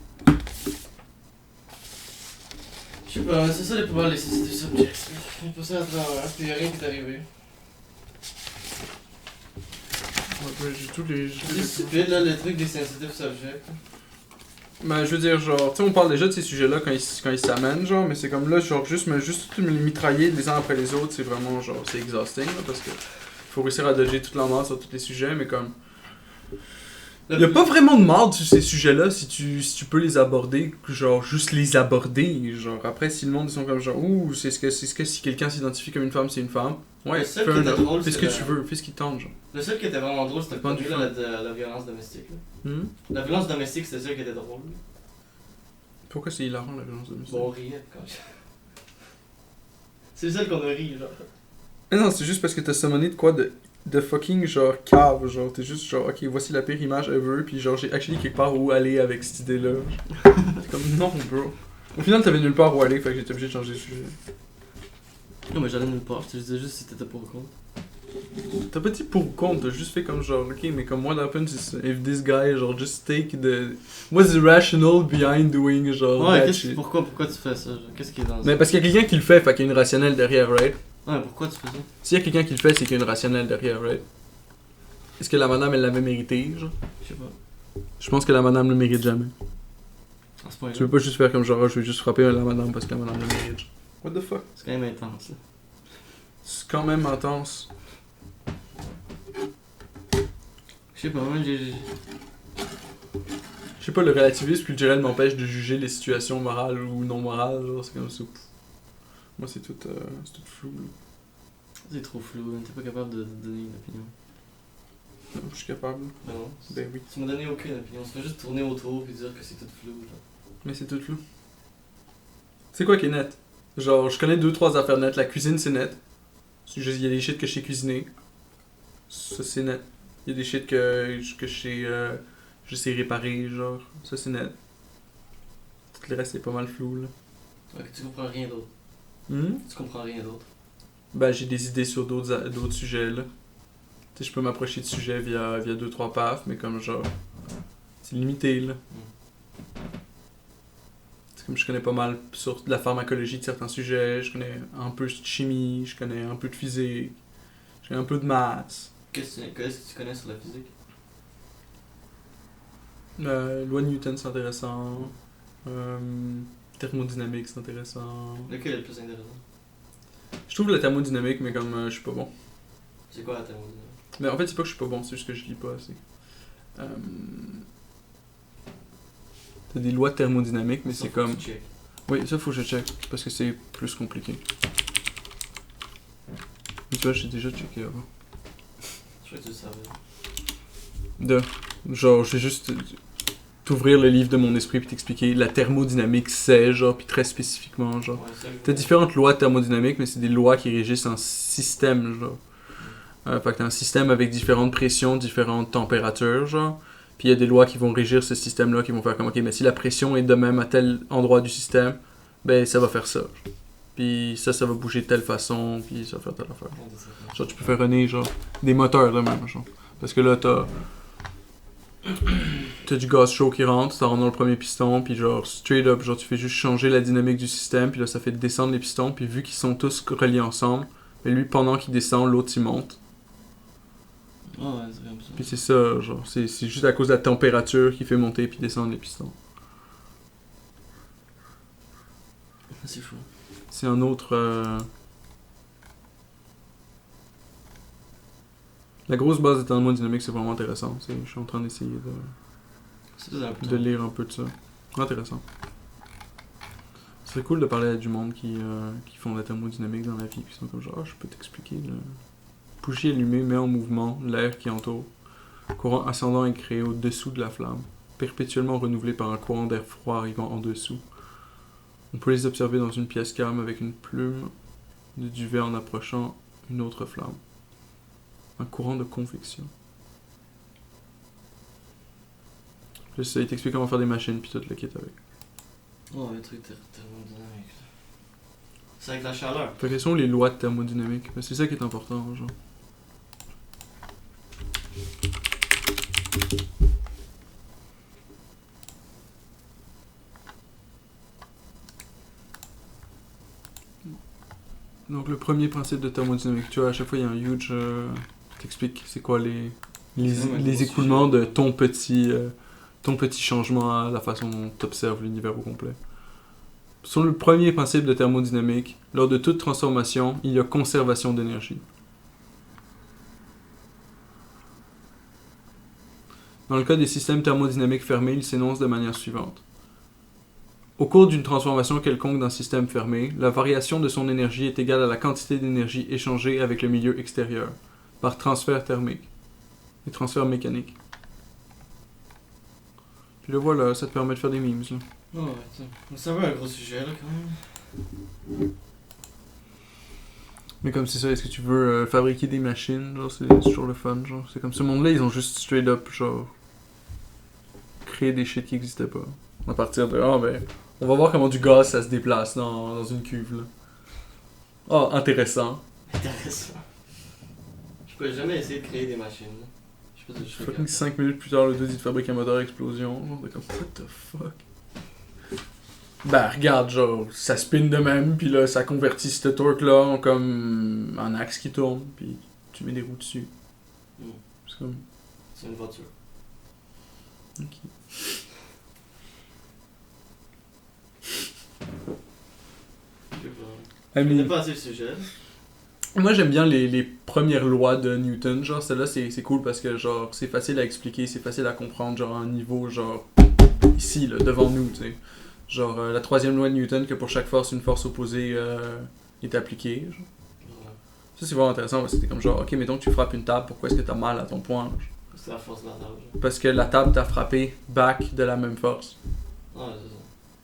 Je sais pas, c'est ça les pouvoirs, les sensitive subjects. J'ai passé à travers, puis y'a rien qui est arrivé. Ouais, j'ai tous les. C'est stupide là, le truc des sensitive subjects. Ben, je veux dire, genre, tu sais, on parle déjà de ces sujets-là quand ils s'amènent, genre, mais c'est comme là, genre, juste tout me les mitrailler les uns après les autres, c'est vraiment, genre, c'est exhausting, là, parce que faut réussir à dodger toute la mort sur tous les sujets, mais comme. Il y a pas vraiment de marde sur ces sujets-là si tu peux les aborder, genre juste les aborder. Genre après, si le monde ils sont comme genre, ouh, c'est ce que si quelqu'un s'identifie comme une femme, c'est une femme. Ouais, Le seul fais qui était drôle, fais ce c'est que tu veux, fais ce qui tente, genre. Le seul qui était vraiment drôle, c'était le Pas du premier, là, la violence domestique. Là. La violence domestique, c'était le seul qui était drôle. Pourquoi c'est hilarant la violence domestique? Bon, on riait quand même. C'est le seul qu'on a ri, genre. Mais non, c'est juste parce que t'as summoné de quoi de fucking genre cave, genre t'es juste genre ok voici la pire image ever puis genre j'ai actually quelque part où aller avec cette idée là. C'est comme non bro. Au final t'avais nulle part où aller fait que j'étais obligé de changer de sujet. Non mais j'allais nulle part, je te disais juste si t'étais pour ou contre. T'as pas dit pour ou contre, t'as juste fait comme genre ok mais comme what happens if this guy genre just take the what's the rational behind doing genre Ouais, that shit. pourquoi tu fais ça, genre? Qu'est-ce qui est dans ça? Mais parce qu'il y a quelqu'un qui le fait qu'il y a une rationnelle derrière right. Ouais, pourquoi tu fais ça? S'il y a quelqu'un qui le fait c'est qu'il y a une rationnelle derrière right. Est-ce que la madame elle l'avait mérité genre? Je sais pas. Je pense que la madame le mérite jamais. À ce point-là. Tu veux pas juste faire comme genre, je vais juste frapper la madame parce que la madame le mérite. What the fuck? C'est quand même intense, là. C'est quand même intense. Je sais pas, moi j'ai. Je sais pas, le relativisme culturel m'empêche de juger les situations morales ou non morales, genre, c'est comme ça. Moi, c'est tout flou. Là. C'est trop flou, t'es pas capable de donner une opinion. Non, je suis capable. Ben non. Ben oui. Tu m'as donné aucune opinion, tu fais juste tourner autour et dire que c'est tout flou, genre. Mais c'est tout flou. C'est quoi qui est net? Genre, je connais 2-3 affaires nettes. La cuisine, c'est net. Il y a des shit que je sais cuisiner. Ça, c'est net. Il y a des shit que je sais réparer, genre. Ça, c'est net. Tout le reste, c'est pas mal flou, là. Ok, tu comprends rien d'autre. Tu comprends rien d'autre. Ben, j'ai des idées sur d'autres sujets, là. Tu sais, je peux m'approcher de sujets via 2-3 paf, mais comme genre... C'est limité, là. C'est comme je connais pas mal sur la pharmacologie de certains sujets, je connais un peu de chimie, je connais un peu de physique, je connais un peu de maths. Qu'est-ce que tu connais sur la physique? Loi de Newton, c'est intéressant. Thermodynamique, c'est intéressant. Lequel est le plus intéressant? Je trouve la thermodynamique, mais comme je suis pas bon. C'est quoi la thermodynamique? Mais en fait, c'est pas que je suis pas bon, c'est juste que je lis pas assez. T'as des lois thermodynamiques, mais c'est comme... Oui, ça faut que je check, parce que c'est plus compliqué. Mais tu vois, j'ai déjà checké avant. Je crois que tu le savais. Genre, j'ai juste t'ouvrir le livre de mon esprit puis t'expliquer la thermodynamique c'est, genre, puis très spécifiquement, genre. Ouais, ça, T'as différentes lois thermodynamiques, mais c'est des lois qui régissent un système, genre. Fait que t'as un système avec différentes pressions, différentes températures, genre. Puis il y a des lois qui vont régir ce système-là, qui vont faire comme, ok, mais si la pression est de même à tel endroit du système, ben ça va faire ça. Puis ça va bouger de telle façon, puis ça va faire telle affaire. Genre, tu peux faire runner, genre, des moteurs de même, genre. Parce que là, t'as du gaz chaud qui rentre, ça rentre dans le premier piston, puis genre, straight up, genre, tu fais juste changer la dynamique du système, puis là, ça fait descendre les pistons, puis vu qu'ils sont tous reliés ensemble, mais lui, pendant qu'il descend, l'autre, il monte. Ouais, c'est comme ça. Puis c'est ça, genre, c'est juste à cause de la température qui fait monter puis descendre les pistons. C'est fou. C'est un autre... La grosse base de thermodynamique, c'est vraiment intéressant. Je suis en train d'essayer de lire un peu de ça. Intéressant. Ce serait cool de parler à du monde qui font de la thermodynamique dans la vie, puis ils sont comme genre, je peux t'expliquer. Bougie allumée met en mouvement l'air qui entoure. Courant ascendant est créé au-dessous de la flamme, perpétuellement renouvelé par un courant d'air froid arrivant en dessous. On peut les observer dans une pièce calme avec une plume de duvet en approchant une autre flamme. Un courant de convection. Là, ça t'explique comment faire des machines puis tout le kit avec. Oh, le truc thermodynamique. C'est avec la chaleur. Fait que quelles sont les lois de thermodynamique? C'est ça qui est important, genre. Donc le premier principe de thermodynamique, tu vois, à chaque fois il y a un huge... t'expliques c'est quoi les écoulements de ton petit changement à la façon dont tu observes l'univers au complet. Sur le premier principe de thermodynamique, lors de toute transformation, il y a conservation d'énergie. Dans le cas des systèmes thermodynamiques fermés, il s'énonce de manière suivante. Au cours d'une transformation quelconque d'un système fermé, la variation de son énergie est égale à la quantité d'énergie échangée avec le milieu extérieur, par transfert thermique et transfert mécanique. Puis le voilà, ça te permet de faire des memes, là. Oh, ouais, ça va un gros sujet, là, quand même. Mais comme c'est ça, est-ce que tu veux fabriquer des machines, genre, c'est toujours le fun, genre. C'est comme ce monde-là, ils ont juste straight up, genre, créé des shit qui n'existaient pas. À partir de, on va voir comment du gaz, ça se déplace dans une cuve, là. Oh, intéressant. Intéressant. Je pourrais jamais essayer de créer des machines, là. Je sais pas si je serais capable. 5 minutes plus tard, le dude il te fabrique un moteur à explosion. On est comme, what the fuck? Bah, regarde, genre, ça spin de même, puis là, ça convertit ce torque-là en comme un axe qui tourne, puis tu mets des roues dessus. C'est comme. C'est une voiture. Ok. Je connais pas assez le sujet. Moi j'aime bien les premières lois de Newton, genre celle-là c'est cool parce que genre c'est facile à expliquer, c'est facile à comprendre, genre à un niveau genre ici là, devant nous, tu sais. Genre la troisième loi de Newton que pour chaque force une force opposée est appliquée. Genre. Ouais. Ça c'est vraiment intéressant parce que c'était comme genre ok mettons que tu frappes une table, pourquoi est-ce que t'as mal à ton poing? C'est la force de la table. Genre. Parce que la table t'a frappé back de la même force. Ouais, c'est ça.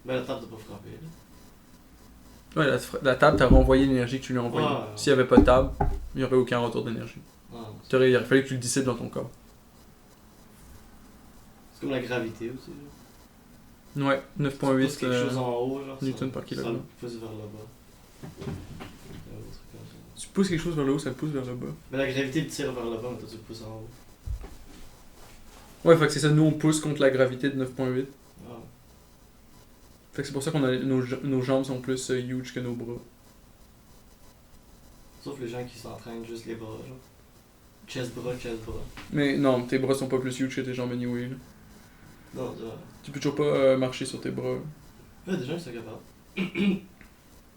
Mais la table t'a pas frappé, là. Ouais, la table t'a renvoyé l'énergie que tu lui as envoyée. Ouais. S'il n'y avait pas de table, il n'y aurait aucun retour d'énergie. Ouais, Il aurait fallu que tu le dissipes dans ton corps. c'est comme la gravité aussi, genre. Ouais, Tu 9.8 pousses quelque chose en haut, genre. Newton ça, par Ça kilogramme. le pousse vers le bas. C'est un autre truc comme ça. Tu pousses quelque chose vers le haut, ça le pousse vers le bas. Mais la gravité le tire vers le bas, mais toi tu le pousses en haut. Ouais, fait que c'est ça, nous on pousse contre la gravité de 9.8. Ouais. Fait que c'est pour ça qu'on a nos jambes sont plus huge que nos bras. Sauf les gens qui s'entraînent juste les bras, genre. Chest bras. Mais non, tes bras sont pas plus huge que tes jambes anyway. Là. Non, tu vois. Tu peux toujours pas marcher sur tes bras. Il y a des gens qui sont capables. Ouais,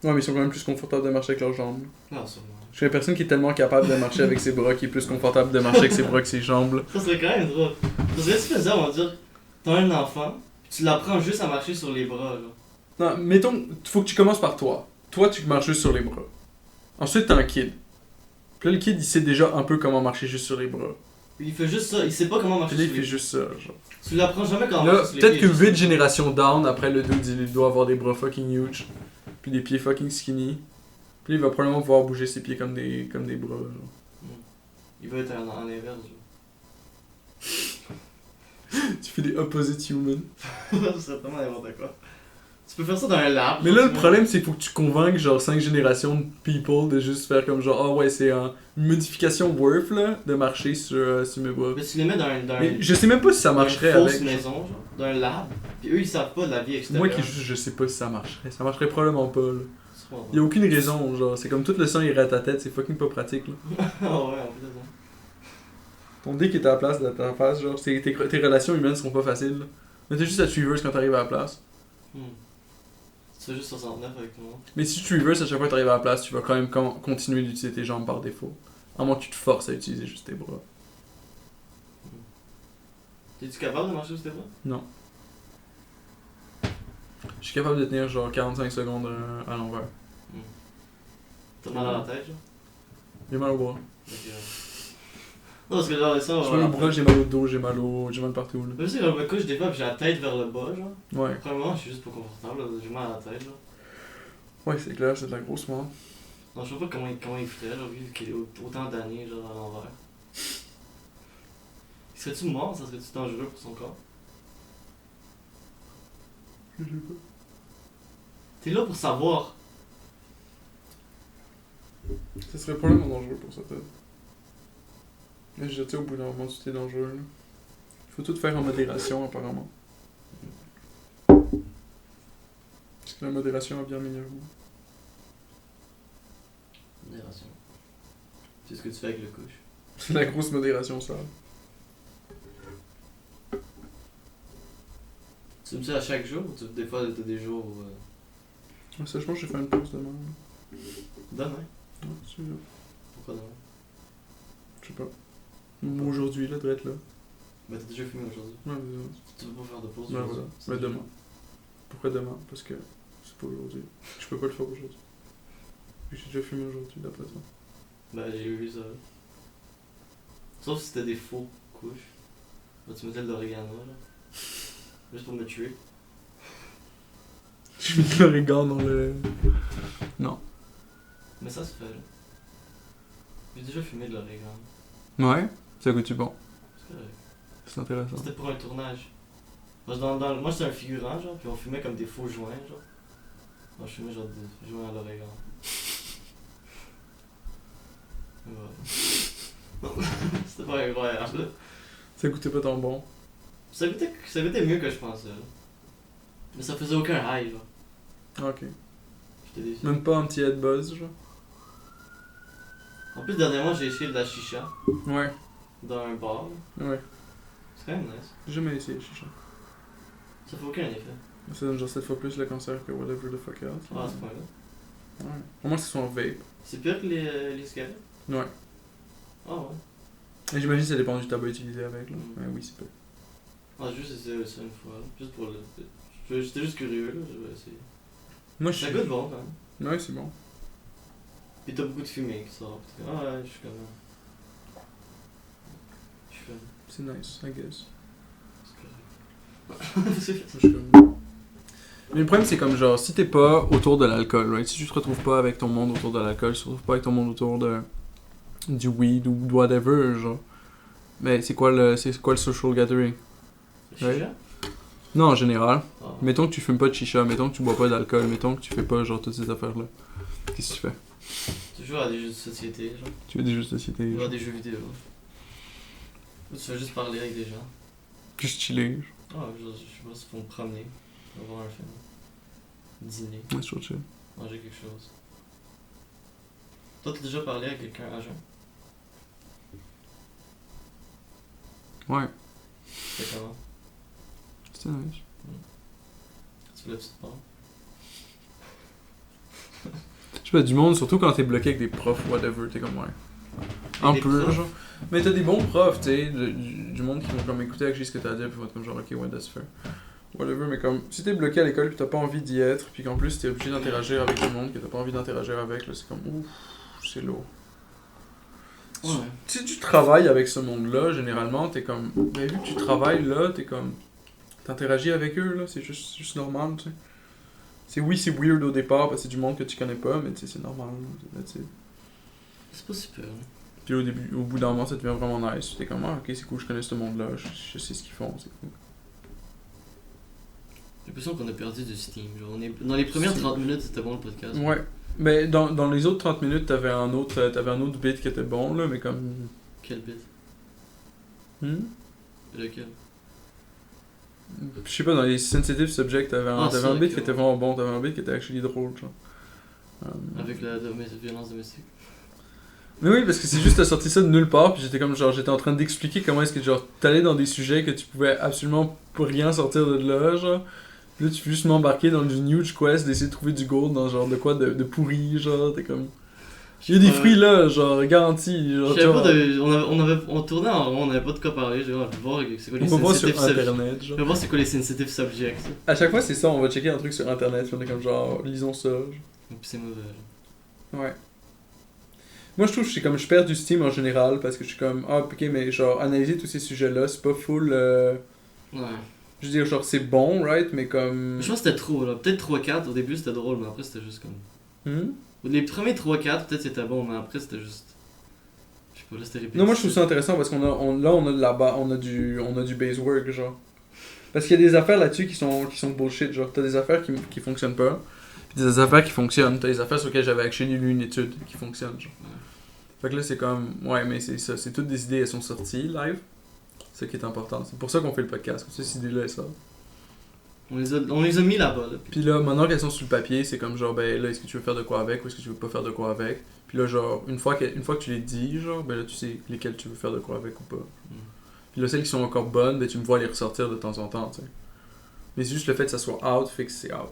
mais ils sont quand même plus confortables de marcher avec leurs jambes. Non, sûrement. Je connais personne qui est tellement capable de marcher avec ses bras qui est plus confortable de marcher avec ses bras que ses jambes. Là. Ça serait quand même drôle. Ça serait super bizarre, on va dire, t'as un enfant, puis tu l'apprends juste à marcher sur les bras, là. Non, mettons, faut que tu commences par toi. Toi, tu marches juste sur les bras. Ensuite, t'as un kid. Puis là, le kid, il sait déjà un peu comment marcher juste sur les bras. Il fait juste ça, il sait pas comment marcher Puis là, il sur fait les juste ça, genre. Tu l'apprends jamais comment Là, marcher sur les peut-être pieds, que juste- 8 générations down, après le dude, il doit avoir des bras fucking huge. Puis des pieds fucking skinny. Puis il va probablement pouvoir bouger ses pieds comme des bras, genre. Il va être en inverse. Tu fais des opposite human. Ça serait tellement n'importe quoi. Tu peux faire ça dans un lab. Mais genre, là, le tu problème, c'est qu'il faut que tu convainques genre 5 générations de people de juste faire comme genre, ah ouais, c'est une modification worth là, de marcher sur mes bras. vois. Mais tu les mets dans Mais je sais même pas si ça dans marcherait une fausse avec. maison, genre, dans un lab. Puis eux, ils savent pas de la vie extérieure. Moi qui juste, je sais pas si ça marcherait. Ça marcherait probablement pas là. C'est pas Y a aucune raison, genre, c'est comme tout le sang irait à ta tête, c'est fucking pas pratique là. Ah ouais, en fait, ça. Ton dick est à la place de ta face, genre, tes relations humaines seront pas faciles là. Mais t'es juste à Treevers quand t'arrives à la place. Tu fais juste 69 avec tout le monde. Mais si tu Treevers à chaque fois que t'arrives à la place, tu vas quand même continuer d'utiliser tes jambes par défaut. À moins que tu te forces à utiliser juste tes bras. T'es-tu capable de marcher sur tes bras? Non. Je suis capable de tenir genre 45 secondes à l'envers. T'as mal à la tête, genre? J'ai mal au bras. Donc, non, parce que genre, ça, J'ai mal au bras, j'ai mal au dos, j'ai mal partout là. Même si quand je me couche, des fois, puis j'ai la tête vers le bas, genre. Ouais. Premièrement, je suis juste pas confortable, là. J'ai mal à la tête, genre. Ouais, c'est clair, c'est de la grosse mort. Non, je sais pas comment il ferait, genre, vu qu'il est autant d'années, genre, à l'envers. Serais-tu mort? Ça serait-tu dangereux pour son corps? Je sais pas. T'es là pour savoir. Ça serait probablement dangereux pour sa tête. Mais je sais au bout d'un moment c'était dangereux là. Faut tout faire en modération apparemment. Parce que la modération a bien meilleur goût. Modération. C'est ce que tu fais avec le couche. C'est la grosse modération ça. Tu me dis à chaque jour ou des fois t'as des jours où. Ouais, ça, je pense que j'ai fait une pause demain. Demain? Ouais, c'est là. Pourquoi demain? Je sais pas. Ou aujourd'hui là, doit être là. Bah t'as déjà fumé aujourd'hui. Ouais, mais Tu veux pas faire de pause ouais, aujourd'hui? voilà. C'est Mais déjà- demain. Pourquoi demain? Parce que c'est pas aujourd'hui. Je peux pas le faire aujourd'hui. Puis j'ai déjà fumé aujourd'hui d'après ça. Bah j'ai vu ça. Sauf si c'était des faux couches. Là tu mettais de l'oregano là. Juste pour me tuer. Je mets de l'origan dans le. Non. Mais ça se fait là. J'ai déjà fumé de l'oregano. Ouais? Ça goûte bon. C'est correct. C'est intéressant. C'était pour un tournage. Moi j'étais un figurant genre, puis on fumait comme des faux joints genre. Moi je fumais genre des joints à l'oregan. Ouais. C'était pas incroyable là. Ça goûtait pas tant bon. Ça goûtait mieux que je pensais là. Mais ça faisait aucun high genre. Ah, ok. J'étais déçu. Même pas anti-head buzz, genre. En plus dernièrement j'ai essayé de la chicha Ouais. dans un bar. Là. Ouais. C'est quand même nice. J'ai jamais essayé, chicha. Ça fait aucun effet. Ça donne genre 7 fois plus le cancer que whatever the fuck else. Ah à ce point-là. Ouais. Au moins que ce soit en vape. C'est pire que les cigarettes? Ouais. Ah ouais. Et j'imagine que ça dépend du tabac utilisé avec, là. Mm. Mais oui, c'est pas. Ah juste essayé ça une fois. Là. Juste pour le. J'étais juste curieux là, je vais essayer. Moi, je Ça suis. goûte bon quand même. Ouais, c'est bon. Pis t'as beaucoup de fumée qui sort. Pis t'es comme, ah ouais, je suis comme. Je fume. C'est nice, I guess. C'est correct. Je suis comme. Mais le problème, c'est comme genre, si t'es pas autour de l'alcool, right? Si tu te retrouves pas avec ton monde autour de l'alcool, si tu te retrouves pas avec ton monde autour de du weed ou whatever, genre. Mais c'est quoi le social gathering? Le chicha? Non, en général. Ah. Mettons que tu fumes pas de chicha, mettons que tu bois pas d'alcool, mettons que tu fais pas genre toutes ces affaires-là. Qu'est-ce que tu fais? Tu joues à des jeux de société, genre. Tu fais des jeux de société, Ou à genre. des jeux vidéo. Ou tu veux juste parler avec des gens. Juste chiller. Ah, je sais pas, s'ils font te promener. Voir un film. Dîner. Ouais, c'est trop chill. Manger quelque chose. Toi, t'as déjà parlé à quelqu'un à jeun? Ouais, C'était comment? c'était nice. Tu fais la petite part? Je sais pas, du monde, surtout quand t'es bloqué avec des profs, whatever, t'es comme ouais. Un Des peu, profs? genre. Mais t'as des bons profs, tu sais, du monde qui vont comme écouter avec ce que t'as à dire, puis vont être comme genre, ok, ouais, that's fair. whatever, mais comme, si t'es bloqué à l'école pis t'as pas envie d'y être, pis qu'en plus t'es obligé d'interagir avec du monde que t'as pas envie d'interagir avec, là, c'est comme, ouf, c'est lourd. Ouais. Si tu travailles avec ce monde-là, généralement, t'es comme, ben vu que tu travailles là, t'es comme, t'interagis avec eux, là, c'est juste normal, tu sais. Oui, c'est weird au départ, parce que c'est du monde que tu connais pas, mais tu sais, c'est normal, là, C'est pas super. Puis au bout d'un moment, ça devient vraiment nice. T'es comme, ah, ok, c'est cool, je connais ce monde-là, je sais ce qu'ils font, c'est cool. J'ai l'impression qu'on a perdu du steam. Genre, dans les premières 30 minutes, c'était bon le podcast. Ouais. Mais dans les autres 30 minutes, t'avais un autre bit qui était bon, là, mais comme... Quel bit? Lequel? Je sais pas, dans les sensitive subjects, t'avais un bit qui était vraiment bon, t'avais un bit qui était actually drôle, genre. Avec la violence domestique. Mais oui, parce que c'est juste, t'as sorti ça de nulle part, puis j'étais comme, genre, j'étais en train d'expliquer comment est-ce que, genre, t'allais dans des sujets que tu pouvais absolument pour rien sortir de là, genre. Puis là, tu peux juste m'embarquer dans une huge quest d'essayer de trouver du gold dans genre de quoi de pourri, genre, t'es comme... Il y a des fruits là, genre, garantis, genre, je sais pas, on tournait en rond, on avait pas de quoi parler, je vais voir c'est quoi les sensitive internet, genre. Je vais voir c'est quoi les sensitive subjects. À chaque fois, c'est ça, on va checker un truc sur internet, puis on est comme genre, lisons ça. Genre. Et puis c'est mauvais. Genre. Ouais. Moi, je trouve que je perds du steam en général, parce que je suis comme, ah, ok, mais genre, analyser tous ces sujets-là, c'est pas full. Ouais. Je veux dire, genre, c'est bon, right, mais comme. Je pense que c'était trop, là. Peut-être 3-4, au début c'était drôle, mais après c'était juste comme. Les premiers 3-4, peut-être c'était bon, mais après c'était juste. Je sais pas, là c'était répétitif. Non, moi je trouve ça intéressant parce qu'on a, on a de la on a du base work, genre. Parce qu'il y a des affaires là-dessus qui sont bullshit, genre. T'as des affaires qui fonctionnent pas, puis des affaires qui fonctionnent. T'as des affaires sur lesquelles j'avais actually lu une étude qui fonctionne, genre. Ouais. Fait que là c'est comme, ouais, mais c'est ça, c'est toutes des idées, elles sont sorties live. C'est ça qui est important. C'est pour ça qu'on fait le podcast, comme ça, ces idées-là, ça. On les a mis là-bas, là. Puis là, maintenant qu'elles sont sur le papier, c'est comme genre, ben là, est-ce que tu veux faire de quoi avec ou est-ce que tu veux pas faire de quoi avec? Puis là, genre, une fois que tu les dis, genre, ben là, tu sais lesquelles tu veux faire de quoi avec ou pas. Puis là, celles qui sont encore bonnes, ben tu me vois les ressortir de temps en temps, tu sais. Mais c'est juste le fait que ça soit out, fait que c'est out.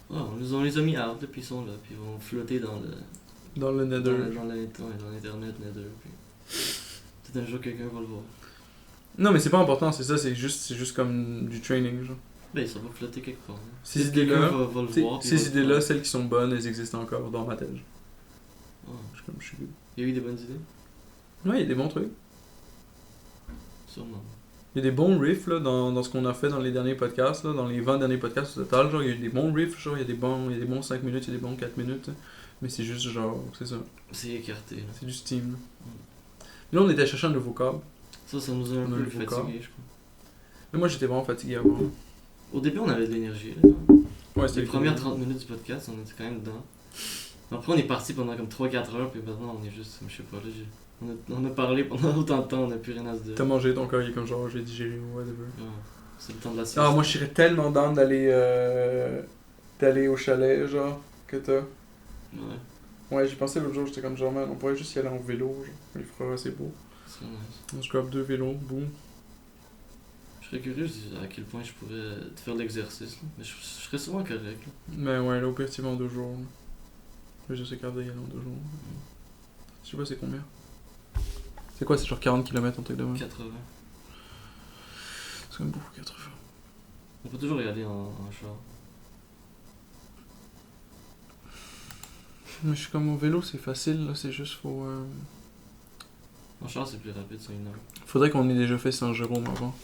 Ouais, on les a mis out, là, puis ils sont là, puis ils vont flotter dans le nether. Dans l'internet, nether, puis... Peut-être un jour quelqu'un va le voir. Non, mais c'est pas important, c'est ça, c'est juste comme du training, genre. Ben, ça va flotter quelque part. Hein. Ces idées-là, va le voir, ces idées-là, celles qui sont bonnes, elles existent encore dans ma tête. Ouais. Je suis good. Il y a eu des bonnes idées? Ouais, il y a des bons trucs. Sûrement. Il y a des bons riffs là, dans ce qu'on a fait dans les derniers podcasts, là, dans les 20 derniers podcasts au total. Genre, il y a eu des bons riffs, genre, il y a des bons 5 minutes, il y a des bons 4 minutes. Mais c'est juste genre, c'est ça. C'est écarté. Là. C'est du steam. Là. Là, on était chercher un nouveau câble. Ça nous a un peu fatigué, je crois. Mais moi, j'étais vraiment fatigué avant. Au début, on avait de l'énergie. Là. Ouais, c'était les premières 30 minutes du podcast, on était quand même dedans. Après, on est parti pendant comme 3-4 heures, puis maintenant, on est juste, je sais pas, là, on a parlé pendant autant de temps, on n'a plus rien à se dire. T'as mangé ton corps, il est comme genre, j'ai digéré ou whatever. Ouais, c'est le temps de la sieste. Ah, moi, je serais tellement down d'aller au chalet, genre, que t'as. Ouais. Ouais, j'ai pensé l'autre jour, j'étais comme genre, man, on pourrait juste y aller en vélo, genre. Il fera assez beau. C'est nice. On se grab 2 vélos, boum. Je serais curieux à quel point je pourrais te faire de l'exercice, là. Mais je serais souvent correct. Là. Mais ouais, là, au pire, tu vas en 2 jours. Là, je sais capable d'y aller en 2 jours. Je sais pas, c'est combien. C'est quoi, c'est genre 40 km en truc de même? 80. C'est comme beaucoup, 80. On peut toujours y aller en char. Mais je suis comme au vélo, c'est facile, là, c'est juste faut. En char, c'est plus rapide, c'est 1 heure. Faudrait qu'on ait déjà fait Saint-Jérôme avant.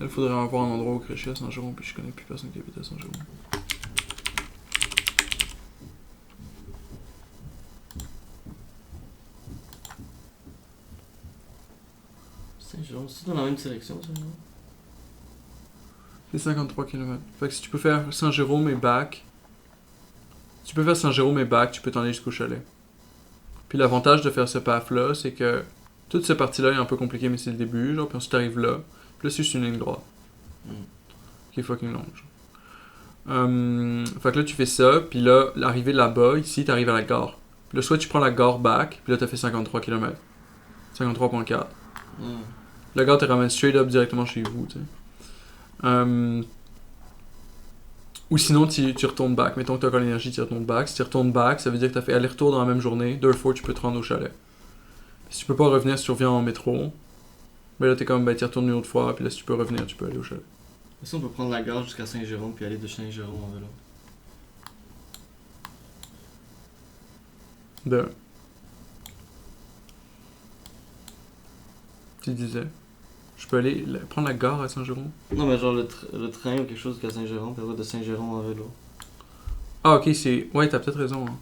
Il faudrait avoir un endroit où crêcher à Saint-Jérôme, puis je connais plus personne qui habite à Saint-Jérôme. Saint-Jérôme, c'est dans la même direction, ça, non? C'est 53 km. Fait que si tu peux faire Saint-Jérôme et back, tu peux t'en aller jusqu'au chalet. Puis l'avantage de faire ce path-là, c'est que toute cette partie-là est un peu compliquée, mais c'est le début, genre, puis ensuite t'arrives là, puis là c'est juste une ligne droite. Qui est fucking longue, genre. Fait que là tu fais ça, puis là, l'arrivée là-bas, ici, t'arrives à la gare. Puis là, soit tu prends la gare back, puis là t'as fait 53 km. 53.4. La gare te ramène straight up directement chez vous, tu sais. Ou sinon, tu retournes back. Mettons que tu as encore l'énergie, tu retournes back. Si tu retournes back, ça veut dire que tu as fait aller-retour dans la même journée. 2 fois, tu peux te rendre au chalet. Si tu peux pas revenir, si tu reviens en métro, Ben là, t'es comme, ben, t'y retournes une autre fois, puis là, si tu peux revenir, tu peux aller au chalet. Si on peut prendre la gare jusqu'à Saint-Jérôme, puis aller de Saint-Jérôme en vélo. De. Tu disais. Je peux aller prendre la gare à Saint-Jérôme? Non, mais genre le train ou quelque chose jusqu'à Saint-Jérôme, puis après de Saint-Jérôme en vélo. Ah, ok, c'est. Ouais, t'as peut-être raison. Hein.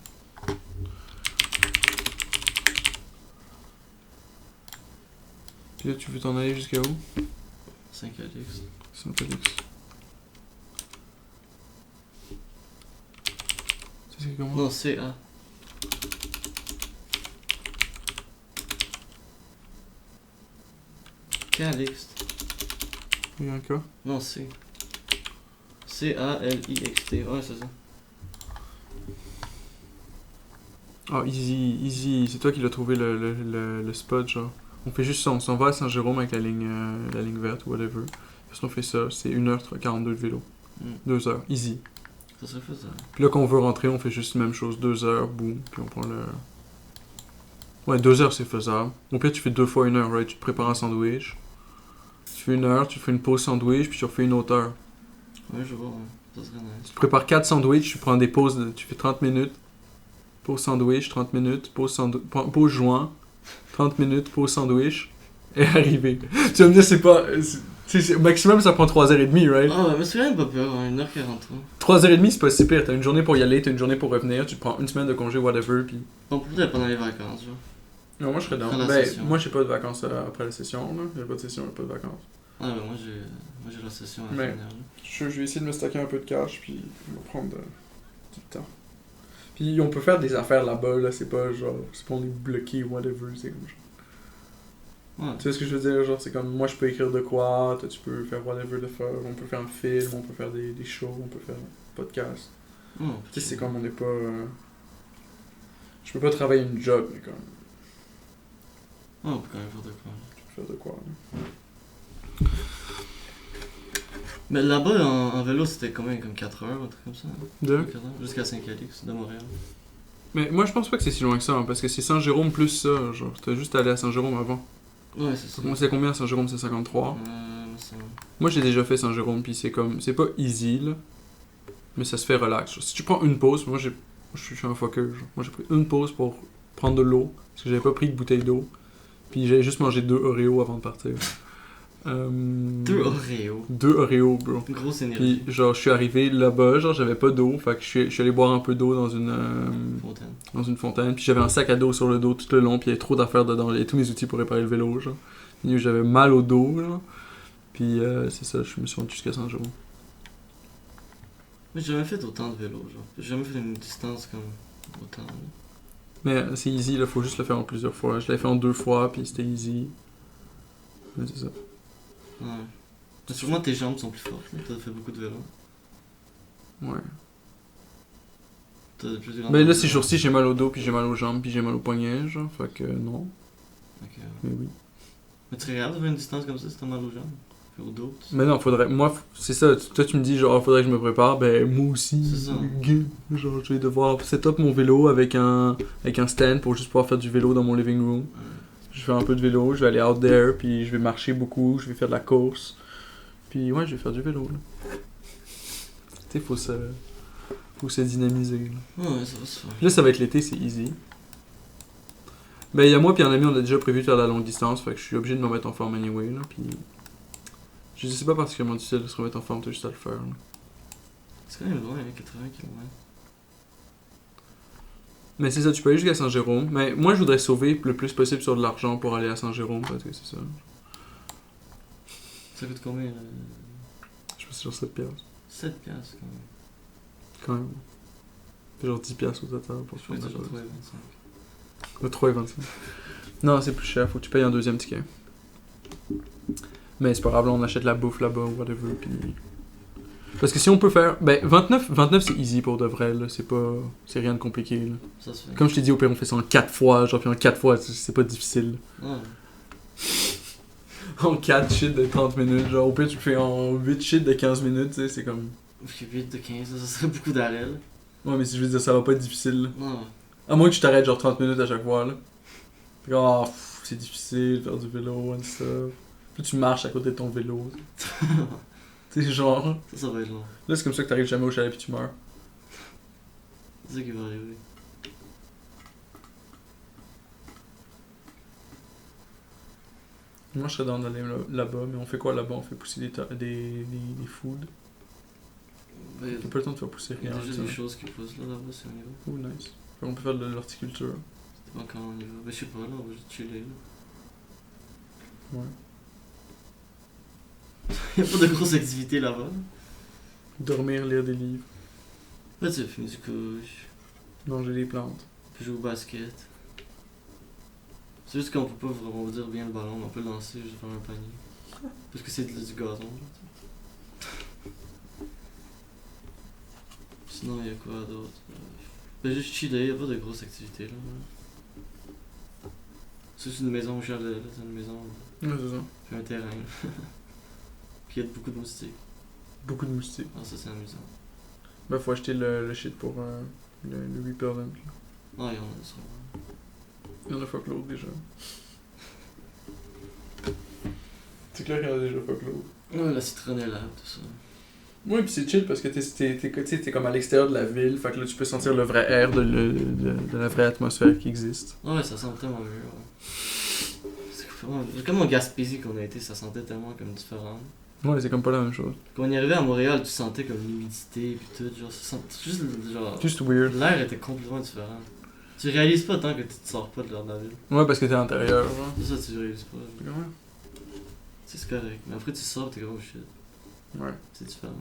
Puis là, tu veux t'en aller jusqu'à où? Saint-Calix. Saint-Félix. Ça, c'est comment? Non, CA. Calixte. Il y a un cas? Non, C. C-A-L-I-X-T. Ouais, c'est ça. Ah, easy. C'est toi qui l'as trouvé le spot, genre. On fait juste ça, on s'en va à Saint-Jérôme avec la ligne verte ou whatever. Puis on fait ça, c'est 1h42 de vélo. 2 heures, easy. Ça serait faisable. Puis là, quand on veut rentrer, on fait juste la même chose, 2 heures, boum, puis on prend le... Ouais, 2 heures, c'est faisable. Au pire, tu fais 2 fois 1 heure, right? Tu te prépares un sandwich. Tu fais 1 heure, tu fais une pause sandwich, puis tu refais une autre heure. Ouais, je vois, ouais. Ça serait nice. Tu te prépares 4 sandwichs, tu prends des pauses, tu fais 30 minutes. Pause sandwich, 30 minutes. Pause joint, 30 minutes, pause sandwich. Et arrivé. Tu vas me dire, c'est pas... Au maximum, ça prend 3h30, right? Ah, mais c'est quand même pas peur, hein, 1h43. 3h30, c'est pas si pire. T'as une journée pour y aller, t'as une journée pour revenir, tu te prends une semaine de congé, whatever, puis... On pourrait pendant les vacances, genre. Non, moi je serais Après down. la Ben, session. moi j'ai pas de vacances après la session, là. J'ai pas de session, j'ai pas de vacances. Ah, ben moi j'ai la session à la Mais- fin dernière. Je vais essayer de me stacker un peu de cash, puis je vais prendre du temps. Puis on peut faire des affaires là-bas, là, c'est pas genre... C'est pas on est bloqué ou whatever, c'est comme... Ouais. Tu sais ce que je veux dire, genre c'est comme moi je peux écrire de quoi, toi tu peux faire whatever de faire, on peut faire un film, on peut faire des shows, on peut faire un podcast. Ouais, Tu sais c'est comme on n'est pas... Je peux pas travailler une job, mais comme... Ouais, on peut quand même faire de quoi. Je peux faire de quoi, là. Mais là-bas, en vélo, c'était combien? Comme 4 heures, un truc comme ça? De? 4 heures? Jusqu'à Saint-Calix, de Montréal. Mais moi je pense pas que c'est si loin que ça, hein, parce que c'est Saint-Jérôme plus ça, genre t'as juste à aller à Saint-Jérôme avant. Ouais, c'est ça. Moi c'est combien à Saint-Jérôme? C'est 53. Ça... Moi j'ai déjà fait Saint-Jérôme, puis c'est comme... C'est pas easy, là, mais ça se fait relax. Genre, si tu prends une pause, je suis un fucker, genre. Moi j'ai pris une pause pour prendre de l'eau, parce que j'avais pas pris de bouteille d'eau, puis j'avais juste mangé 2 Oreos avant de partir. 2 Oreos. 2 Oreos, bro. Grosse énergie. Puis genre je suis arrivé là-bas, genre j'avais pas d'eau, fait que je suis allé boire un peu d'eau dans une fontaine, puis j'avais un sac à dos sur le dos tout le long, puis il y avait trop d'affaires dedans, il y avait tous mes outils pour réparer le vélo, genre. Puis j'avais mal au dos, genre. Puis c'est ça, je me suis rendu jusqu'à Saint-Jérôme. Mais j'ai jamais fait autant de vélo, genre. J'ai jamais fait une distance comme autant. Là. Mais c'est easy, là, faut juste le faire en plusieurs fois. Je l'avais fait en 2 fois, puis c'était easy. Mais c'est ça. Ouais. Mais sûrement tes jambes sont plus fortes, là. T'as fait beaucoup de vélo. Ouais. T'as plus de grandes Mais là, jambes. ces jours-ci, j'ai mal au dos, puis j'ai mal aux jambes, puis j'ai mal aux poignets, genre. Fait que non. Ok, ouais. Mais oui. Mais tu serais capable de faire une distance comme ça si t'as mal aux jambes? Au dos, tout ça. Mais non, faudrait. Moi, c'est ça. Toi, tu me dis, genre, faudrait que je me prépare. Ben, moi aussi. C'est ça. Genre, je vais devoir set-up mon vélo avec un stand pour juste pouvoir faire du vélo dans mon living room. Ouais. Je vais faire un peu de vélo, je vais aller out there, puis je vais marcher beaucoup, je vais faire de la course. Puis ouais, je vais faire du vélo, là. Tu sais, faut se dynamiser, là. Ouais, ça va se faire. Puis là, ça va être l'été, c'est easy. Ben, il y a moi puis un ami, on a déjà prévu de faire de la longue distance, fait que je suis obligé de me mettre en forme anyway, là, puis... Je sais pas particulièrement difficile de se remettre en forme, t'as juste à le faire, là. C'est quand même loin, hein, 80 km. Mais c'est ça, tu peux aller jusqu'à Saint-Jérôme. Mais moi, je voudrais sauver le plus possible sur de l'argent pour aller à Saint-Jérôme, parce que c'est ça. Ça coûte combien, là? Je pense que c'est genre 7$. 7 piastres, quand même. Quand même. C'est genre 10$ au total pour Je faire pense ma que c'est chose. 3,25. 3,25. Non, c'est plus cher, faut que tu payes un deuxième ticket. Mais c'est pas grave, là, on achète la bouffe là-bas ou whatever, puis... Parce que si on peut faire... Ben, 29 c'est easy pour de vrai, là, c'est pas... C'est rien de compliqué, là. Ça se fait. Comme je t'ai dit, au pire, on fait ça en 4 fois, genre, puis en 4 fois, c'est pas difficile. Ouais. En 4 shit de 30 minutes, genre, au pire, tu le fais en 8 shit de 15 minutes, tu sais, c'est comme... Parce que 8 de 15, ça serait beaucoup d'arrêt, là. Ouais, mais si je veux dire, ça va pas être difficile, là. Ouais. À moins que tu t'arrêtes genre 30 minutes à chaque fois, là. Fait que, c'est difficile, faire du vélo and stuff. Puis tu marches à côté de ton vélo. Tu sais, genre. Ça va être long. Là, c'est comme ça que t'arrives jamais au chalet puis tu meurs. C'est ça qui va arriver. Moi, je serais dans d'aller là-bas, mais on fait quoi là-bas? On fait pousser des foods. Ben, T'as pas le temps de faire pousser il y rien. a déjà ça. des choses qui poussent là-bas si on y va. Oh, nice. On peut faire de l'horticulture. C'est pas quand on y va. Ben, je sais pas, là, on va juste chiller. Là. Ouais. Il y a pas de grosses activités là-bas. Dormir, lire des livres, Ben, tu vas fumer du couche, manger des plantes. puis jouer au basket. C'est juste qu'on peut pas vraiment dire bien le ballon, mais on peut le lancer juste vers un panier. Parce que c'est du gazon. Là, sinon, il y a quoi d'autre? Ben, juste chiller, il y a pas de grosses activités là. C'est une maison au chalet, là, c'est une maison. Ouais, c'est ça. Puis un terrain. Puis il y a beaucoup de moustiques. Beaucoup de moustiques. Ah, ça c'est amusant. Ben, faut acheter le shit pour le repellent. Ah, il y en a ça. Il y en a fuck l'autre déjà. C'est clair qu'il y en a déjà fuck l'autre. Ouais, la citronnelle, tout ça. Oui, pis c'est chill parce que t'es comme à l'extérieur de la ville, fait que là tu peux sentir le vrai air de la vraie atmosphère qui existe. Ouais, ça sent tellement mieux, ouais. C'est comme en Gaspésie qu'on a été, ça sentait tellement comme différent. Ouais, c'est comme pas la même chose. Quand on y arrivait à Montréal, tu sentais comme l'humidité pis tout, genre, ça sentait juste, genre, Juste weird. l'air était complètement différent. Tu réalises pas tant que tu te sors pas de l'air de la ville. Ouais, parce que t'es à l'intérieur, genre. C'est ça, tu réalises pas. Ouais. C'est correct. Mais après, tu sors, t'es comme oh shit. Ouais. C'est différent.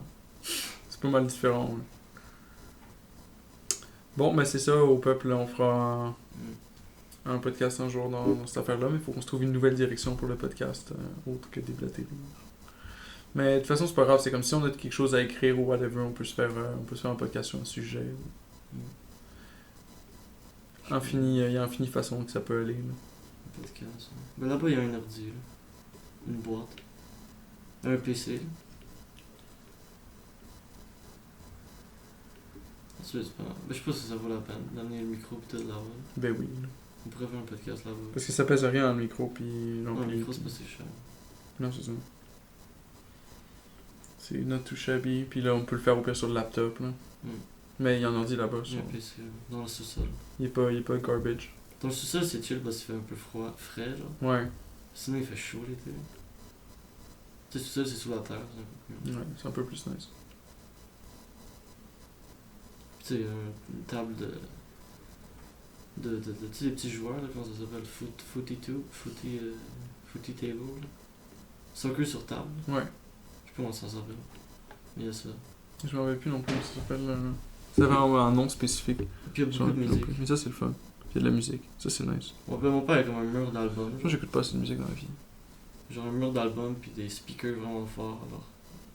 C'est pas mal différent, ouais. Bon, ben c'est ça, au peuple, on fera un podcast un jour dans cette affaire-là, mais il faut qu'on se trouve une nouvelle direction pour le podcast, autre que déblater. Mais de toute façon, c'est pas grave, c'est comme si on a quelque chose à écrire ou whatever, on peut se faire un podcast sur un sujet. Il y a infini façon que ça peut aller. Là. Un podcast. Ouais. Ben là-bas, il y a un ordi, là. Une boîte. Un PC. Là. Ensuite, c'est pas... Ben, je sais pas si ça vaut la peine d'amener le micro pis tout là-bas. Ben oui. Là. On pourrait faire un podcast là-bas. Parce que ça pèse rien dans le micro, puis... Non, le micro, c'est pas si cher. Non, c'est ça. C'est not too shabby, puis là, on peut le faire au pire sur le laptop, là. Mais il y a un ordi là-bas. Il y a un PC, dans le sous-sol. Il est pas garbage. Dans le sous-sol, c'est chill parce qu'il fait un peu frais, genre. Ouais. Sinon, il fait chaud l'été. Tu sais, le sous-sol, c'est sous la terre, c'est un peu plus. Ouais, c'est un peu plus nice. Tu sais, une table de tu sais, les petits joueurs, là, comment ça s'appelle? Footy table, là. Soccer sur table. Ouais. Je sais pas comment ça s'appelle. Mais il y a ça. Je m'en rappelle plus non plus, ça s'appelle... Ça avait un nom spécifique. Puis il y a beaucoup de musique. Mais ça, c'est le fun. Il y a de la musique. Ça, c'est nice. Mon père a comme un mur d'albums. Moi, j'écoute pas assez de musique dans la vie. Genre un mur d'albums puis des speakers vraiment forts, alors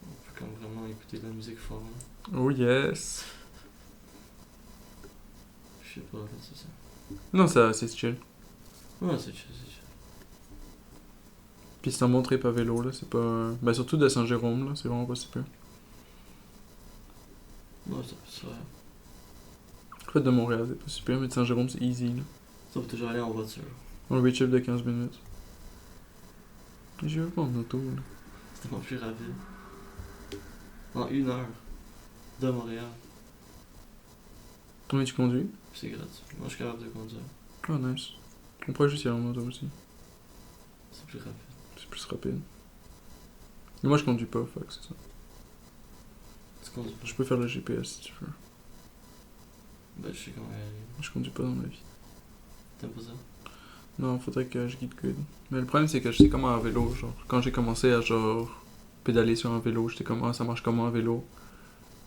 on peut comme vraiment écouter de la musique fort. Là. Oh yes! Je sais pas, c'est ça. Non, ça, c'est chill. Ouais, c'est chill, c'est chill. Puis c'est un bon trip à vélo, là. C'est pas... Ben, surtout de Saint-Jérôme, là. C'est vraiment pas si peu. Ouais, ça peut se faire. En fait, de Montréal, c'est pas super, mais de Saint-Jérôme, c'est easy, là. Ça peut toujours aller en voiture. On le trip de 15 minutes. J'y vais pas en auto, là. C'est tellement plus rapide. En 1 heure. De Montréal. Combien tu conduis? C'est gratuit. Moi, je suis capable de conduire. Oh, nice. On pourrait juste y aller en moto aussi. C'est plus rapide. C'est plus rapide. Mais moi, je conduis pas, fait que c'est ça. Tu conduis pas? Je peux faire le GPS si tu veux. Ben, je sais comment y aller. Je conduis pas dans ma vie. T'aimes pas ça? Non, faudrait que je guide good. Mais le problème, c'est que je sais comment un vélo, genre. Quand j'ai commencé à, genre, pédaler sur un vélo, j'étais comme, ah, ça marche comment un vélo.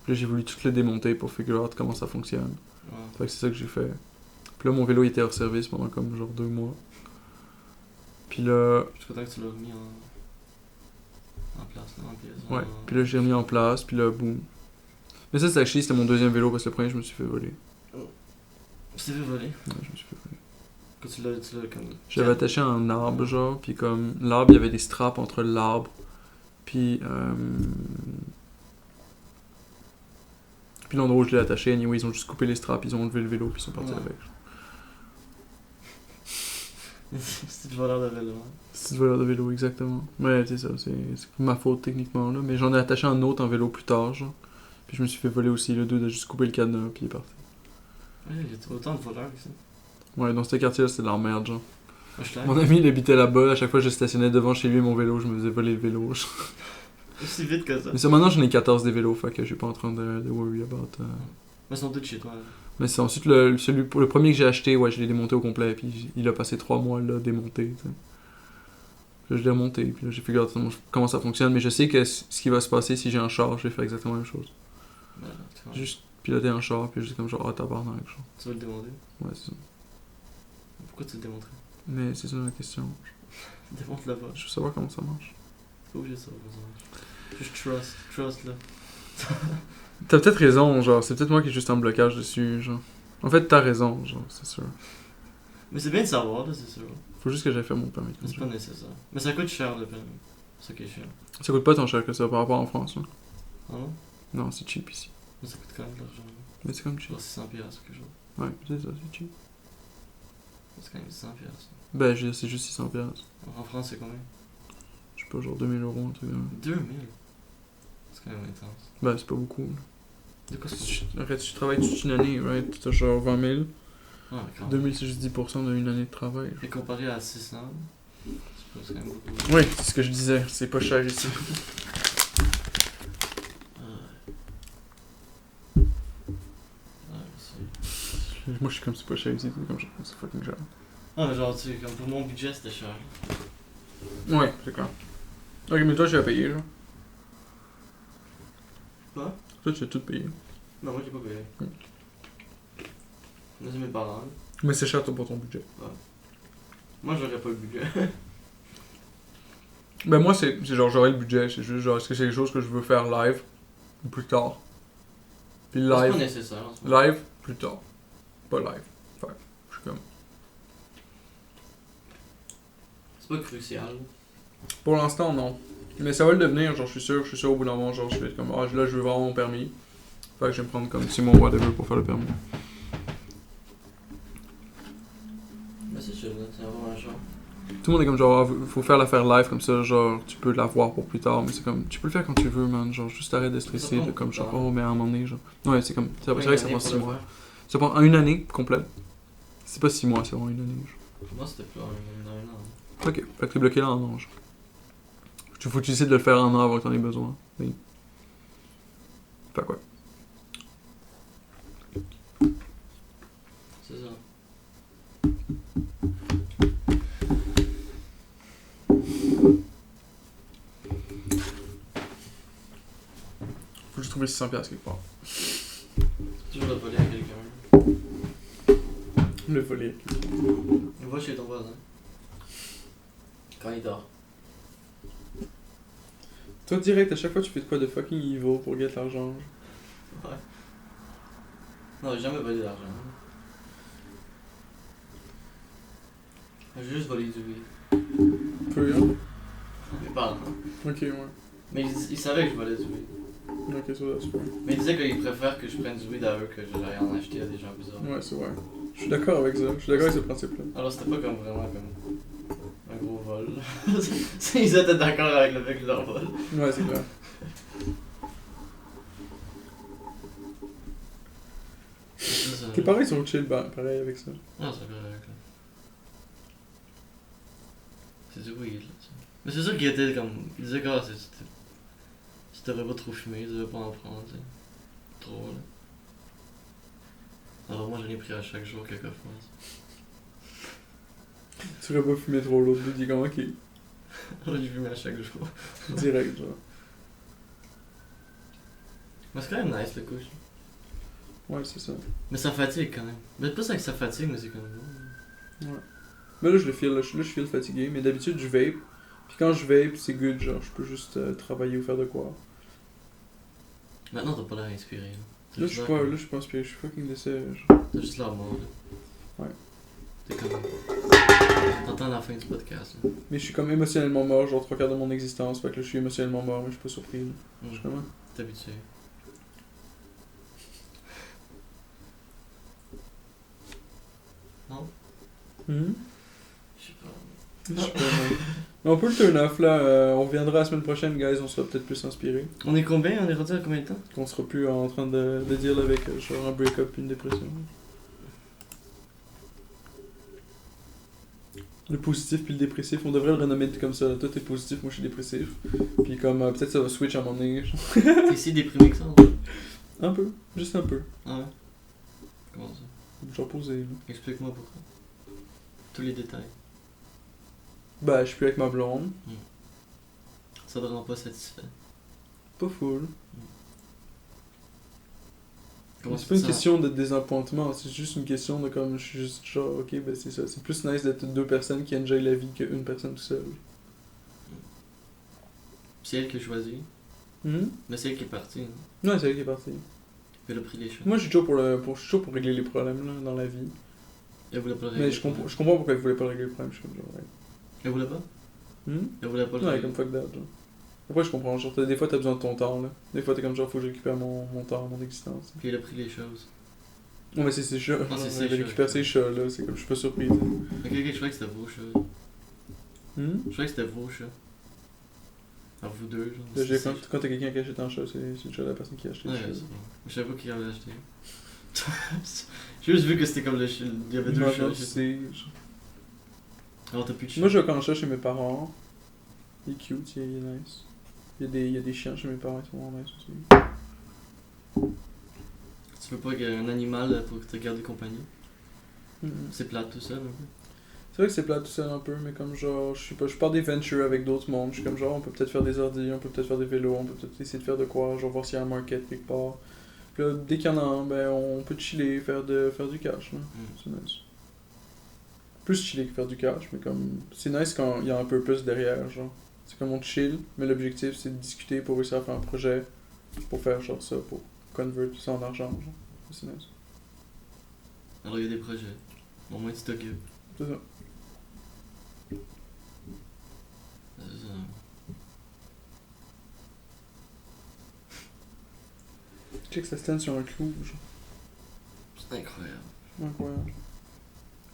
Puis là, j'ai voulu tout le démonter pour figure out comment ça fonctionne. Ouais. Fait que c'est ça que j'ai fait. Puis là, mon vélo il était hors service pendant comme genre 2 mois. Puis là... Je suis content que tu l'as remis en place, là, en pièce. Ouais. Puis là, j'ai remis en place, puis là, boum. Mais ça, c'était mon deuxième vélo parce que le premier, je me suis fait voler. Tu t'es fait voler? Ouais, je me suis fait voler. Quand tu l'as comme... J'avais attaché à un arbre, genre, puis comme l'arbre, il y avait des straps entre l'arbre, puis l'endroit où je l'ai attaché, anyway, ils ont juste coupé les straps, ils ont enlevé le vélo, puis ils sont partis Ouais. avec. C'est du voleur de vélo. Hein. C'est du voleur de vélo, exactement. Ouais, c'est ça, c'est ma faute techniquement, là. Mais j'en ai attaché un autre en vélo plus tard, genre. Puis je me suis fait voler aussi, le dude a juste coupé le cadenas, puis il est parti. Ouais, il y a autant de voleurs ici. Ouais, dans ce quartier-là, c'était de la merde, genre. Moi, je Mon ami, il habitait là-bas, à chaque fois que je stationnais devant chez lui mon vélo, je me faisais voler le vélo. aussi vite que ça. Mais ça, maintenant, j'en ai 14 des vélos, fait que je suis pas en train de worry about. Mais ils sont tous chez toi. Là. Mais c'est ensuite le premier que j'ai acheté, ouais, je l'ai démonté au complet, puis il a passé 3 mois là, démonté, tu sais. Puis là, je l'ai remonté, puis là, j'ai fait regarder comment ça fonctionne, mais je sais que ce qui va se passer si j'ai un char, je vais faire exactement la même chose. Ben, tu vois. Juste piloter un char, puis juste comme genre, ah, tabarnak, genre. Tu vas le démonter. Ouais, c'est ça. Pourquoi tu le démonterais? Mais c'est ça la question. Démonte-le pas. Je veux savoir comment ça marche. Pas obligé de savoir comment ça marche. Juste trust là. T'as peut-être raison, genre, c'est peut-être moi qui ai juste un blocage dessus, genre. En fait, t'as raison, genre, c'est sûr. Mais c'est bien de savoir, là, c'est sûr. Faut juste que j'aille faire mon permis de Mais c'est conduire. pas nécessaire. Mais ça coûte cher le permis. C'est ça qui est cher. Ça coûte pas tant cher que ça par rapport en France, là. Ah non? Non, c'est cheap ici. Mais ça coûte quand même de l'argent. Mais c'est comme cheap. Genre 600$ ou quelque chose. Ouais, c'est ça, c'est cheap. C'est quand même 600$. Ben, je veux dire, c'est juste 600 piastres. En France, c'est combien? Je sais pas, genre 2000 euros, un truc. 2000? C'est quand même intense. Ben, c'est pas beaucoup, là. De quoi c'est Arrête, si tu travailles toute une année, right? T'as genre 20 000. Ah, quand même. 2000, c'est juste 10% d'une année de travail. Et comparé à 600, c'est quand même beaucoup. Oui, c'est ce que je disais, c'est pas cher ici. Moi, je suis comme c'est pas cher ici, c'est comme c'est fucking cher. Ah, mais genre, tu sais, comme pour mon budget, c'était cher. Ouais, c'est clair. Ok, mais toi, tu vas payer, genre. Quoi? Toi, tu vas tout payer. Non, moi, j'ai pas payé. Mais c'est mes parents. Mais c'est cher, toi, pour ton budget. Moi, j'aurais pas le budget. Ben, moi, c'est genre, j'aurai le budget, c'est juste genre, est-ce que c'est quelque chose que je veux faire live ou plus tard? Puis C'est pas live, nécessaire. En ce moment. live, plus tard. Pas live. Fait, je suis comme. C'est pas crucial. Pour l'instant, non. Mais ça va le devenir, genre, je suis sûr au bout d'un moment, genre, je vais être comme, ah, là, je veux vraiment mon permis. Fait que je vais me prendre comme 6 mois, whatever, pour faire le permis. Mais c'est chill, là, c'est vraiment un genre. Tout le monde est comme genre, ah, faut faire l'affaire live comme ça, genre, tu peux l'avoir pour plus tard, mais c'est comme, tu peux le faire quand tu veux, man. Genre, juste arrête de stresser, de comme, genre, oh, mais à un moment donné, genre. Ouais, c'est comme, c'est vrai que ça prend 6 mois. Ça prend une année complète. C'est pas 6 mois, c'est vraiment une année, genre. Moi, c'était plus un an. Ok, fait que t'es bloqué là en an, genre. Faut que tu essaies de le faire un an avant que t'en aies besoin. Oui. Fait quoi? C'est ça. Faut juste trouver 600$ quelque part. Toujours le voler à quelqu'un. Le voler. Va chez ton voisin. Quand il dort. Toi, direct, à chaque fois, tu fais de quoi de fucking evil pour get l'argent? Ouais. Non, j'ai jamais volé d'argent. J'ai juste volé du weed. Peu, hein? Mes parents. Ok, ouais. Mais ils savaient que je volais du weed. Ok, ça va, super. Mais ils disaient qu'ils préfèrent que je prenne du weed à eux que j'aille en acheter à des gens bizarres. Ouais, c'est vrai. Je suis d'accord avec ça. Je suis d'accord avec ce principe-là. Alors c'était pas comme vraiment comme un gros vol. Ils étaient d'accord avec le fait que je leur vole. Ouais, c'est clair. C'est ça. Tes parents, ils sont chill, pareil avec ça. Non, c'est correct là. C'est du weed là. Tu sais. Mais c'est sûr qu'ils étaient comme. Ils disaient que si t'aurais pas trop fumé, ils devaient pas en prendre, tu sais. Trop là. Alors moi j'en ai pris à chaque jour quelques fois. Tu aurais pas fumé trop l'autre, dis comme ok. J'en ai fumé à chaque jour. Direct, genre. Mais c'est quand même nice le couche. Ouais, c'est ça. Mais ça fatigue quand même. Mais pas ça que ça fatigue, mais c'est comme. Ouais. Mais là, je le file, là, je file fatigué, mais d'habitude, je vape. Puis quand je vape, c'est good, genre, je peux juste travailler ou faire de quoi. Maintenant t'as pas l'air inspiré. Là, Là, je suis pas inspiré, je suis fucking décès. Genre. T'as juste l'air mort là. Ouais. T'es comme. T'entends la fin du podcast là. Mais je suis comme émotionnellement mort, genre 3/4 de mon existence, fait que là, je suis émotionnellement mort, mais je suis pas surpris. Là. Je suis comment? T'es habitué. Non? Mhm. Je sais pas. Je sais pas, mais on peut le turn off là, on reviendra la semaine prochaine, guys, on sera peut-être plus inspirés. On est combien? On est rendu à combien de temps? Qu'on sera plus en train de deal avec genre un break-up puis une dépression. Le positif puis le dépressif, on devrait le renommer comme ça. Toi t'es positif, moi je suis dépressif. Puis comme peut-être ça va switch à un moment donné. T'es si déprimé que ça, en fait? Un peu, juste un peu. Ah ouais? Comment ça? Genre posé. Là. Explique-moi pourquoi. Tous les détails. Bah je suis plus avec ma blonde. Ça te rend pas satisfait. Pas full. Comment C'est pas une question de désappointement, c'est juste une question de comme je suis juste genre ok ben c'est ça. C'est plus nice d'être deux personnes qui enjoy la vie qu'une personne tout seul. C'est elle qui a choisi. Mais c'est elle qui est partie. Hein. Ouais c'est elle qui est partie. Elle a pris les choses. Moi je suis toujours je suis toujours pour régler les problèmes là, dans la vie. Elle voulait pas le régler. Mais je comprends pourquoi elle voulait pas régler le problème, je suis comme genre ouais. Elle voulait pas? Elle voulait pas le Ouais régler. comme fuck that genre. Après je comprends, genre des fois t'as besoin de ton temps là. Des fois t'es comme genre faut que je récupère mon temps, mon existence. Puis elle a pris les choses. Non mais c'est ses chats, Ah, c'est ses elle chats, récupère ses chats là, c'est comme je suis pas surpris. T'sais. Ok, je croyais que c'était vos chats. Je croyais que c'était vos chats. Alors vous deux, genre. Là, quand t'as quelqu'un qui achète un chat, c'est le chat de la personne qui a acheté le Ouais, chat. c'est bon. Je savais pas qui avait acheté. J'ai juste vu que c'était comme le chat. Il y avait deux chats. Alors t'as plus de chat. Moi, je vais quand chat chez mes parents. Il est cute, il est nice. Il y a des chiens chez mes parents, ils sont vraiment nice aussi. Tu veux pas un animal pour te garder compagnie? C'est plate tout seul un peu. C'est vrai que c'est plate tout seul un peu, mais comme genre, je sais pas, je pars des ventures avec d'autres mondes. Je suis comme genre, on peut peut-être faire des ordi, on peut peut-être faire des vélos, on peut peut-être essayer de faire de quoi, genre voir s'il y a un market quelque part. Puis là, dès qu'il y en a un, ben on peut chiller, faire du cash, là. C'est nice. Plus chiller que faire du cash, mais comme, c'est nice quand il y a un purpose derrière, genre. C'est comme on chill, mais l'objectif c'est de discuter pour réussir à faire un projet, pour faire genre ça, pour convert tout ça en argent, genre. C'est nice. Alors il y a des projets. Au moins tu t'occupes. C'est ça. C'est ça. Check ça stand sur un clou, genre. C'est incroyable. Incroyable.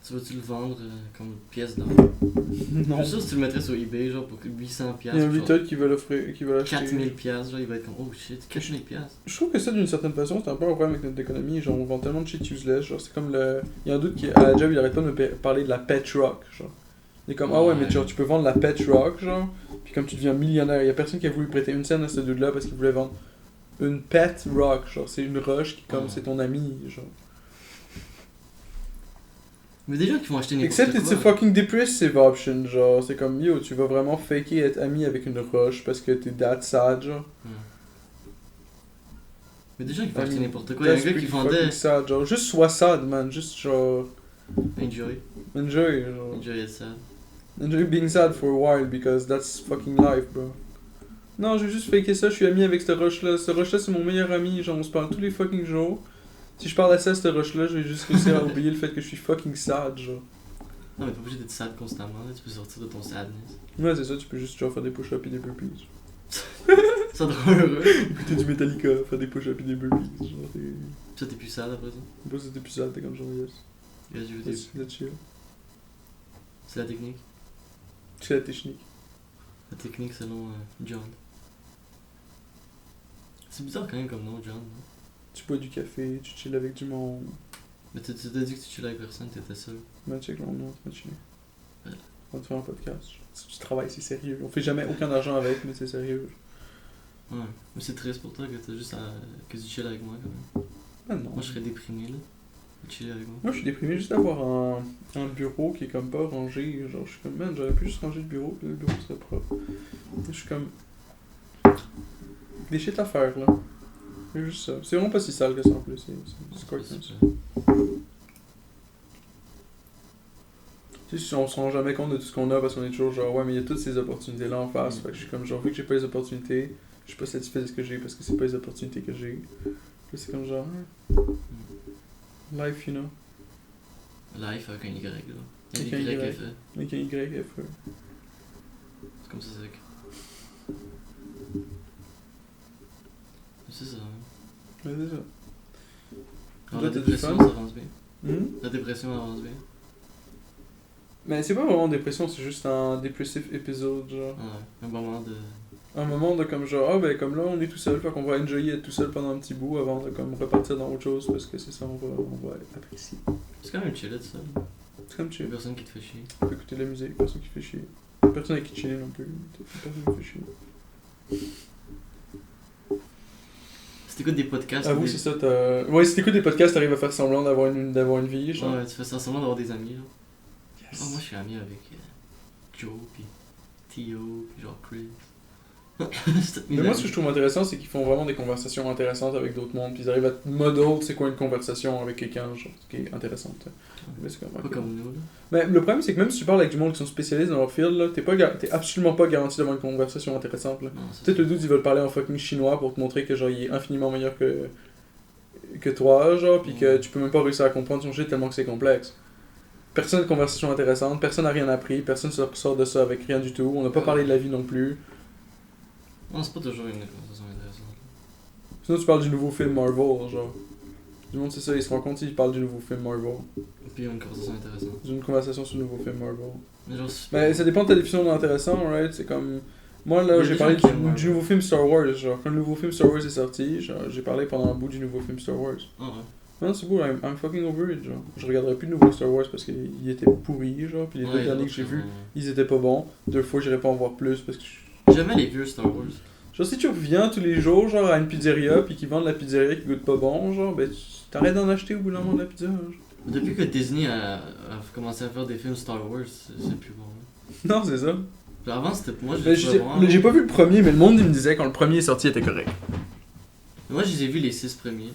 Tu vas-tu le vendre comme pièce d'or? Non. Je suis sûr que si tu le mettrais sur eBay, genre pour 800$. Il y a un retail qui veut l'offrir, qui veut l'acheter. 4000$, genre il va être comme oh shit, 4000$. Je trouve que ça, d'une certaine façon, c'est un peu un problème avec notre économie. Genre, on vend tellement de shit useless. Genre, c'est comme le. Il y a un doute qui, à la job, il arrête pas de me parler de la pet rock. Genre, il est comme, ah ouais, mais genre, tu peux vendre la pet rock, genre, puis comme tu deviens millionnaire. Il y a personne qui a voulu prêter une scène à ce dude-là parce qu'il voulait vendre une pet rock. Genre, c'est une roche qui, comme, c'est ton ami, genre. Mais des gens qui vont acheter n'importe Except quoi. it's a fucking depressive option, genre, c'est comme, yo, tu vas vraiment faker être ami avec une roche parce que t'es that sad, genre. Mais des gens qui vont acheter n'importe quoi, il y a un gars qui vendait... Sad, genre, juste sois sad, man, juste genre... Enjoy. Enjoy, genre. Enjoy it sad. Enjoy being sad for a while, because that's fucking life, bro. Non, j'ai juste faké ça, je suis ami avec cette roche-là. Cette roche-là, c'est mon meilleur ami, genre, on se parle tous les fucking jours. Si je parle à ça à cette roche-là, je vais juste réussir à oublier le fait que je suis fucking sad, genre. Non, mais t'es pas obligé d'être sad constamment, là. Tu peux sortir de ton sadness. Ouais, c'est ça, tu peux juste genre faire des push-ups et des burpees. Ça te rend heureux. Écouter du Metallica, faire des push-ups et des burpees, genre, Ça, t'es plus sad après ça. Moi, c'était plus sad, t'es comme genre, yes. Yes, je veux dire. That's chill. C'est la technique. C'est la technique. La technique selon John. C'est bizarre quand même comme nom, John. Non? Tu bois du café, tu chill avec du monde. Mais tu t'as dit que tu chillais avec personne, t'étais seul. Ben, check mon nom, tu vas chiller. Ouais. On va te faire un podcast. Si tu travailles, c'est sérieux. On fait jamais aucun argent avec, mais c'est sérieux. Ouais. Mais c'est triste pour toi que t'as juste que tu chilles avec moi quand même. Ah non. Moi je serais déprimé là. De chiller avec moi. Moi, je suis déprimé juste d'avoir un bureau qui est comme pas rangé. Genre, je suis comme, man, j'aurais pu juste ranger le bureau, puis le bureau serait propre. Je suis comme. Des shit à faire, là. C'est juste ça. C'est vraiment pas si sale que ça en plus. C'est quoi comme ça? Tu sais, on se rend jamais compte de tout ce qu'on a parce qu'on est toujours genre, ouais, mais il y a toutes ces opportunités-là en face. Fait que je suis comme, genre, vu que j'ai pas les opportunités, je suis pas satisfait de ce que j'ai parce que c'est pas les opportunités que j'ai. Puis c'est comme genre, life, you know. Life avec un Y là. Avec un Y Y. F. Avec un Y, F. C'est comme ça, c'est que. C'est ça. Hein. Ouais, c'est ça. Alors, Toi, la t'as du dépression, fun? ça avance bien. La dépression avance bien. Mais c'est pas vraiment dépression, c'est juste un dépressif épisode, genre. Ouais, un moment de. Un moment de comme genre, ah ben comme là on est tout seul, fait qu'on va enjoyer être tout seul pendant un petit bout avant de comme repartir dans autre chose parce que c'est ça, on va apprécier. C'est quand même chill de ça. C'est comme chill. Personne qui te fait chier. Tu peux écouter de la musique, personne qui fait chier. Personne avec qui chiller non plus. Personne qui fait chier. Si t'écoutes des podcasts. Ah oui, c'est ça, t'as. Ouais, si t'écoutes des podcasts, t'arrives à faire semblant d'avoir une vie, genre. Ouais, tu fais semblant d'avoir des amis, là. Yes. Oh, moi je suis ami avec Joe, pis Theo, pis genre Chris. Mais moi, ce que je trouve intéressant, c'est qu'ils font vraiment des conversations intéressantes avec d'autres mondes, puis ils arrivent à te model c'est quoi une conversation avec quelqu'un, genre, qui est intéressante. Mais c'est Pas comme nous, là. Mais le problème, c'est que même si tu parles avec du monde qui sont spécialistes dans leur field, là, t'es absolument pas garanti d'avoir une conversation intéressante, là. Peut-être le doute, ils veulent parler en fucking chinois pour te montrer que, genre, il est infiniment meilleur que toi, genre, puis que tu peux même pas réussir à comprendre son shit tellement que c'est complexe. Personne n'a de conversation intéressante, personne n'a rien appris, personne sort de ça avec rien du tout, on n'a pas parlé de la vie non plus. Non, c'est pas toujours une conversation intéressante. Sinon, tu parles du nouveau film Marvel, genre. Du monde, c'est ça, ils se rendent compte, ils parlent du nouveau film Marvel. Puis une conversation intéressante. D'une conversation sur le nouveau film Marvel. Mais genre, Mais ça dépend de ta définition d'intéressant, right? C'est comme. Moi, là, Il y a j'ai des parlé gens qui aiment du Marvel. nouveau film Star Wars, genre. Quand le nouveau film Star Wars est sorti, genre, j'ai parlé pendant un bout du nouveau film Star Wars. Ah ouais. Non, c'est beau, I'm fucking over it, genre. Je regarderai plus de nouveau Star Wars parce qu'il était pourri, genre. Puis les deux derniers que j'ai vus, ils étaient pas bons. Deux fois, j'irai pas en voir plus parce que. J'aimais les vieux Star Wars. Genre, si tu reviens tous les jours, genre, à une pizzeria, puis qu'ils vendent la pizzeria qui goûte pas bon, genre, ben, tu t'arrêtes d'en acheter au bout d'un moment de la pizza, genre. Depuis que Disney a commencé à faire des films Star Wars, c'est plus bon. Là. Non, c'est ça. Puis avant, c'était moi, Ben, j'ai pas vu le premier, mais le monde il me disait quand le premier est sorti était correct. Moi, je les ai vus les 6 premiers. Là.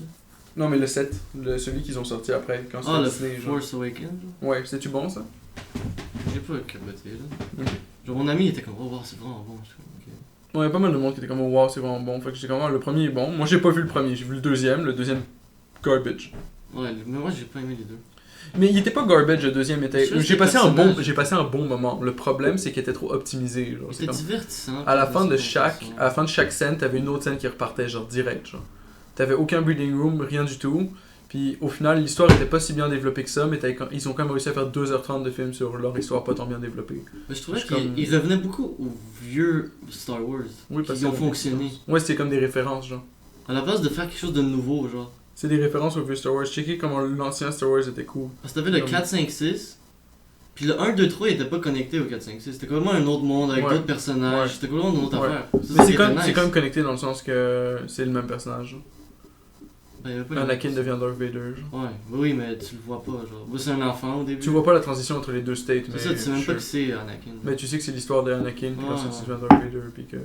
Non, mais le 7, celui qu'ils ont sorti après, quand Ah, le c'était Disney, genre. Force Awakens. Genre. Ouais, c'est-tu bon ça? J'ai pas capoté là. Ok. Genre, mon ami était comme, oh, wow, c'est vraiment bon. Je suis comme, ok. Ouais, y a pas mal de monde qui était comme, oh, wow, c'est vraiment bon. Fait que j'étais comme, ah, le premier est bon. Moi, j'ai pas vu le premier, j'ai vu le deuxième garbage. Ouais, mais moi, j'ai pas aimé les deux. Mais il était pas garbage, le deuxième était. Je sais, J'ai passé un personnage. bon moment. Le problème, c'est qu'il était trop optimisé. Genre. C'est C'était comme... divertissant. À la puis fin de c'est chaque, bon, à la fin de chaque scène, t'avais une autre scène qui repartait, genre direct, genre. T'avais aucun breathing room, rien du tout. Puis au final, l'histoire était pas si bien développée que ça, mais ils ont quand même réussi à faire 2h30 de film sur leur histoire pas tant bien développée. Mais je trouvais Je comme- qu'ils revenaient beaucoup aux vieux Star Wars. Oui, qui ont que- fonctionné. Ouais, c'était comme des références, genre. À la place de faire quelque chose de nouveau, genre. C'est des références aux vieux Star Wars. Checker comment l'ancien Star Wars était cool. Parce que t'avais le Comme- 4, 5, 6. Puis le 1, 2, 3 il était pas connecté au 4, 5, 6. C'était complètement un autre monde avec Ouais. d'autres personnages. Ouais. C'était complètement une autre Ouais. affaire. Ça, Mais qui c'est était nice. quand même connecté dans le sens que c'est le même personnage. Genre. Ben, il y avait pas les- Anakin devient Darth Vader. Genre. Ouais, oui, mais tu le vois pas, genre. Moi, c'est un enfant au début. Tu vois pas la transition entre les deux states, mais. C'est ça, tu sais même sure. pas qui c'est Anakin. Mais tu sais que c'est l'histoire d'Anakin, puis Ouais. ensuite c'est devient Darth Vader, puis que.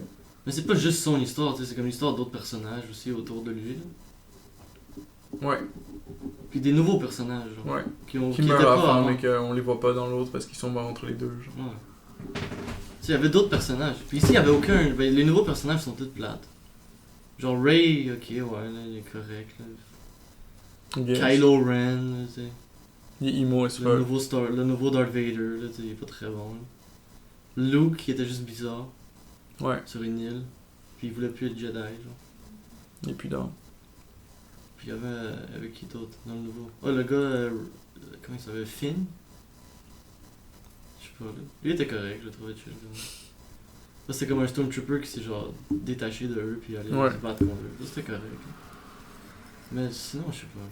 Mais c'est pas juste son histoire, tu sais, c'est comme l'histoire d'autres personnages aussi autour de lui. Là. Ouais, Puis des nouveaux personnages, genre. ouais. Qui Qui étaient meurent à la pas fin, avant. mais qu'on les voit pas dans l'autre parce qu'ils sont morts entre les deux. Genre. Ouais. Tu sais, il y avait d'autres personnages. Puis ici, il y avait aucun. Ben, les nouveaux personnages sont tous plates. Genre Ray, ok, ouais, là, il est correct. Là. Yes. Kylo Ren, là, tu sais. Il est emo as fuck. Le nouveau Darth Vader, là, tu sais, il est pas très bon. Là. Luke, qui était juste bizarre, Ouais, sur une île. Puis il voulait plus être Jedi, genre. il est plus dans. Puis il y avait. Avec qui d'autre dans le nouveau? Oh, le gars. Comment il s'appelle? Finn? Je sais pas, là. Lui il était correct, je le trouvais chill. Là, c'était comme un Stormtrooper qui s'est genre détaché de eux, puis allait Ouais. se battre contre eux. Ça, c'était correct. Là. Mais sinon, je sais pas. Là.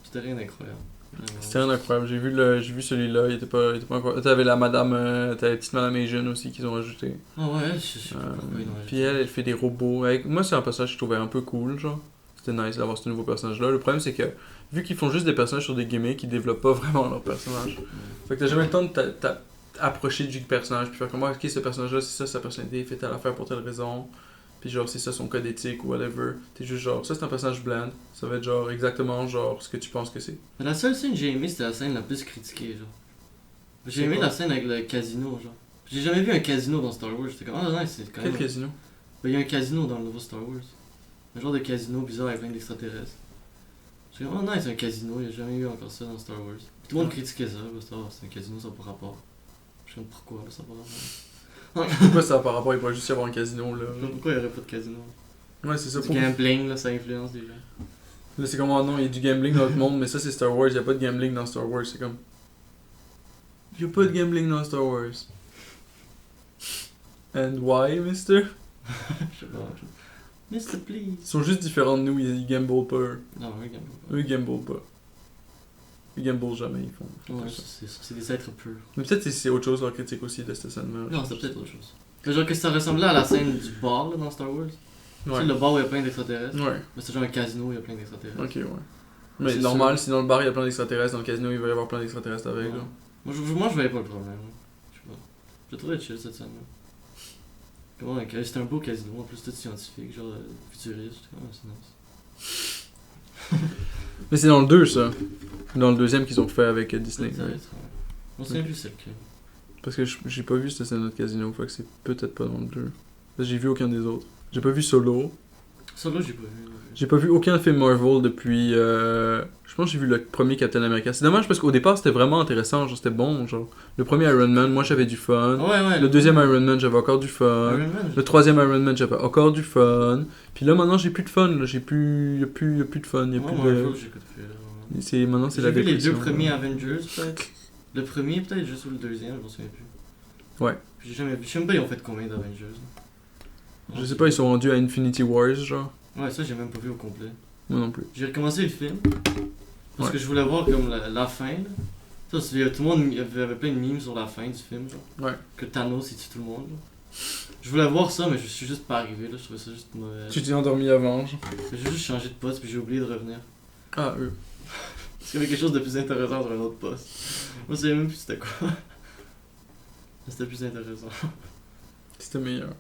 C'était rien d'incroyable. Vraiment. C'était rien d'incroyable. J'ai vu celui-là, il était pas incroyable. T'avais la madame, t'avais la petite madame Asian aussi qu'ils ont ajouté. Ah ouais, je sais pas pourquoi ils ont Puis elle fait des robots. Moi, c'est un personnage que je trouvais un peu cool, genre. C'était nice d'avoir ce nouveau personnage-là. Le problème, c'est que, vu qu'ils font juste des personnages sur des gimmicks, ils développent pas vraiment leur personnage. Fait que t'as jamais le temps de t'approcher du personnage, puis faire comme, ok, ce personnage-là, c'est ça, sa personnalité, il fait telle affaire pour telle raison. Puis genre, c'est ça son code éthique ou whatever. T'es juste genre, ça c'est un personnage bland. Ça va être genre exactement genre ce que tu penses que c'est. Mais la seule scène que j'ai aimée, c'était la scène la plus critiquée, genre. J'ai C'est aimé quoi? la scène avec le casino, genre. J'ai jamais vu un casino dans Star Wars. J'étais comme, ah non, c'est quand Quel même. casino? Ben, il y a un casino dans le nouveau Star Wars. Un genre de casino bizarre avec plein d'extraterrestres. J'étais comme, oh non, c'est un casino, il n'y a jamais eu encore ça dans Star Wars. Puis tout le monde critiquait ça, c'est un casino, ça n'a pas rapport. Je sais pas pourquoi, ça n'a pas rapport. Pourquoi ça a par rapport, il pourrait juste y avoir un casino là? Je sais pas pourquoi il n'y aurait pas de casino. Ouais, c'est ça. Du Pour... gambling, là, ça influence des gens. Là, c'est comme, oh non, il y a du gambling dans notre monde, mais ça c'est Star Wars, il y a pas de gambling dans Star Wars, c'est comme. You put gambling dans Star Wars. And why, mister? Je sais pas. Mr. Please. Ils sont juste différents de nous, ils gamblent pas. Non, eux, gamble pas. Eux, ils gamblent pas. Ils gamblent jamais, ils font. Ouais, c'est des êtres purs. Mais peut-être que c'est autre chose leur critique aussi de cette scène-là. Non, c'est peut-être autre chose. Mais genre que ça ressemblait à la scène du bar là, dans Star Wars. Tu sais, le bar où il y a plein d'extraterrestres. Ouais. Mais c'est genre un casino où il y a plein d'extraterrestres. Ok, ouais. Mais normal, si dans le bar il y a plein d'extraterrestres, dans le casino il va y avoir plein d'extraterrestres avec. Ouais. Là. Moi, je voyais pas le problème. Je sais pas. Je trouvais chill cette scène-là. Comment, c'était un beau casino, en plus tout scientifique, genre futuriste. Ouais, c'est nice. Mais c'est dans le 2 ça. Dans le deuxième qu'ils ont fait avec Disney. Peut-être, ouais. On sait plus c'est lequel. Parce que j'ai pas vu cette scène de casino, fait que c'est peut-être pas dans le 2. Parce que j'ai vu aucun des autres. J'ai pas vu Solo. Solo, j'ai pas vu. J'ai pas vu aucun film Marvel depuis. Je pense que j'ai vu le premier Captain America. C'est dommage parce qu'au départ c'était vraiment intéressant, genre c'était bon. Genre. Le premier Iron Man, moi j'avais du fun. Ouais. Le deuxième Iron Man, j'avais encore du fun. Iron Man, Le troisième Iron Man, j'avais encore du fun. Puis là maintenant j'ai plus de fun. Là. J'ai plus. Y a plus de fun. Y a plus Marvel, de. j'écoute plus. Maintenant c'est la J'ai vu les deux dépression. premiers Avengers, peut-être. Le premier, peut-être, juste ou le deuxième, je m'en souviens plus. Ouais. Puis j'ai jamais vu. Je sais même pas, ils ont fait combien d'Avengers. Je sais pas, ils sont rendus à Infinity Wars, genre. Ouais, ça, j'ai même pas vu au complet. Moi non plus. J'ai recommencé le film. Parce que je voulais voir comme la fin. Là. Ça, tout le monde avait plein de memes sur la fin du film, genre. Ouais. Que Thanos il tue tout le monde. Genre. Je voulais voir ça, mais je suis juste pas arrivé, là. Je trouvais ça juste mauvais. Tu t'es endormi avant, genre. J'ai juste changé de poste, puis j'ai oublié de revenir. Ah, eux. Parce qu'il y avait quelque chose de plus intéressant sur un autre poste. Moi, je savais même plus c'était quoi. Mais c'était plus intéressant. C'était meilleur.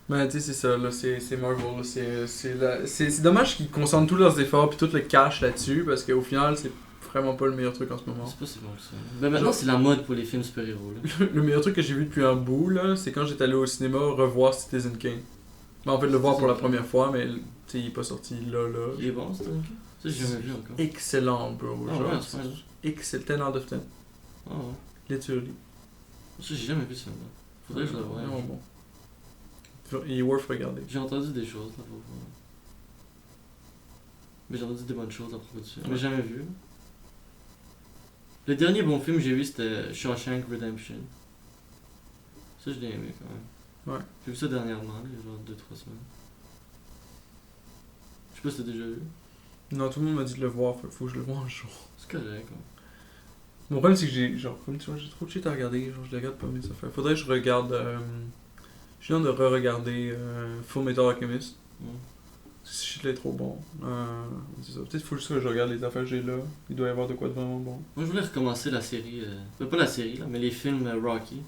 Mais tu sais, c'est ça, là, c'est Marvel, là, c'est dommage qu'ils concentrent tous leurs efforts puis tout le cash là-dessus, parce qu'au final, c'est vraiment pas le meilleur truc en ce moment. C'est pas si bon que ça. Mais maintenant, c'est la mode pour les films super-héros, là. Le meilleur truc que j'ai vu depuis un bout, là, c'est quand j'étais allé au cinéma revoir Citizen Kane. Mais en fait, le voir pour la première fois, mais tu sais, il est pas sorti là. Il est bon, Citizen Kane? Ça, j'ai jamais vu encore. Excellent, bro. Ah genre, ouais, c'est excellent, 10 out of 10. Ah ouais. Literally. Ça, j'ai jamais vu ce film-là. Faudrait que je le voie. Non, bon. Il est worth regarder. J'ai entendu des choses là pour voir. Mais j'ai entendu des bonnes choses à propos de ça. Mais Ouais. jamais vu. Le dernier bon film que j'ai vu c'était Shawshank Redemption. Ça je l'ai aimé quand même. Ouais. J'ai vu ça dernièrement, il y a genre 2-3 semaines. Je sais pas si t'as déjà vu. Non, tout le monde m'a dit de le voir, faut que je le vois un jour. C'est correct quoi. Mon problème, c'est que j'ai, genre, comme tu vois, j'ai trop de shit à regarder, genre, je les regarde pas mes affaires. Faudrait que je regarde, je viens de re-regarder Full Metal Alchemist. Ce shit là est trop bon. C'est ça. Peut-être faut juste que je regarde les affaires que j'ai là. Il doit y avoir de quoi de vraiment bon. Moi je voulais recommencer la série, pas la série là, mais les films Rocky.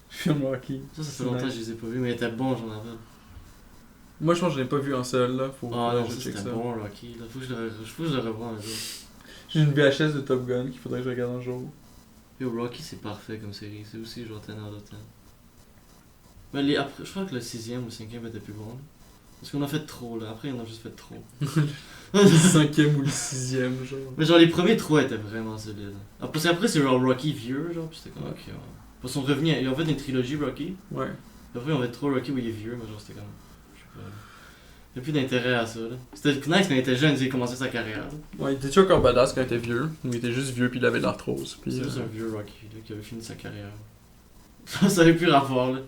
Film Rocky. Ça fait longtemps que je les ai pas vus, mais ils étaient bons, j'en avais. Moi, je pense que je l'ai pas vu un seul là. Faut Ah que non, je ça check c'était ça. bon Rocky, là. Faut que je le revoie un jour. J'ai une VHS de Top Gun qu'il faudrait que je regarde un jour. Yo, Rocky c'est parfait comme série, c'est aussi genre 10 out of 10. Mais après, je crois que le 6ème ou le 5ème était plus bon. Là. Parce qu'on a fait trop là, après on a juste fait trop. Le 5ème ou le 6ème, genre. Mais genre les premiers 3 étaient vraiment solides. Parce qu'après c'est genre Rocky vieux, genre, pis c'était comme Ouais. ok. Ouais. Parce qu'on revenait, ils ont fait une trilogie Rocky, Ouais. puis après on avait trop Rocky où il est vieux, mais genre c'était comme. Je sais pas. Il y a plus d'intérêt à ça là. C'était nice quand il était jeune, il a commencé sa carrière. Là. Ouais, il était-tu encore badass quand il était vieux? Ou il était juste vieux puis il avait l'arthrose? Puis, C'est juste un vieux Rocky là, qui avait fini sa carrière. Ça avait plus rapport là.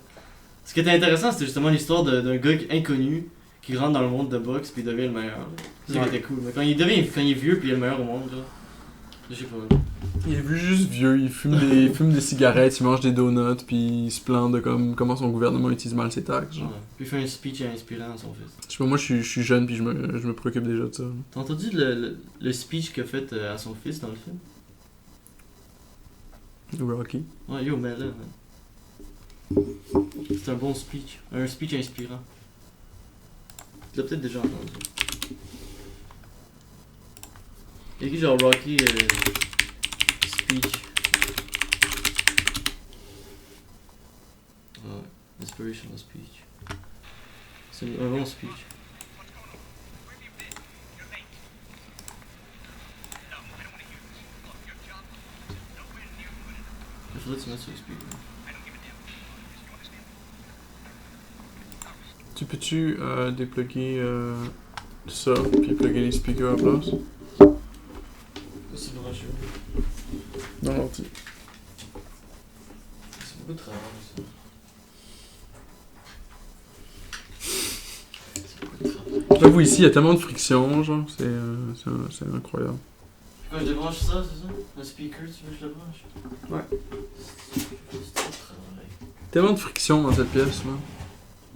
Ce qui était intéressant, c'était justement l'histoire d'un gars inconnu qui rentre dans le monde de boxe puis devient le meilleur. Là. C'est ça qui Ouais. était cool. Mais quand il est vieux puis il est le meilleur au monde, là, je sais pas. Là. Il est vu juste vieux, il fume des cigarettes, il mange des donuts, puis il se plaint de comment son gouvernement utilise mal ses taxes. Genre. Ouais. Puis il fait un speech inspirant à son fils. Je sais pas, moi je suis jeune puis je me préoccupe déjà de ça. T'as entendu le speech qu'il a fait à son fils dans le film? Rocky. Ouais, yo, mais là, c'est un bon speech. Un speech inspirant. Tu l'as peut-être déjà entendu. Il y a écrit genre Rocky speech. Ouais, inspirational speech. C'est un bon speech. Il faudrait que tu mettes sur le speaker. Tu peux-tu dépluguer ça, puis plugger les speakers à place? C'est branché. Dans l'ordi. travail, ça. C'est beaucoup de travail. J'avoue, ici, il y a tellement de friction, genre, c'est incroyable. Quand je débranche ça, c'est ça? Le speaker, tu veux que je le branche? Ouais. C'est trop de travail. Tellement de friction dans cette pièce, là.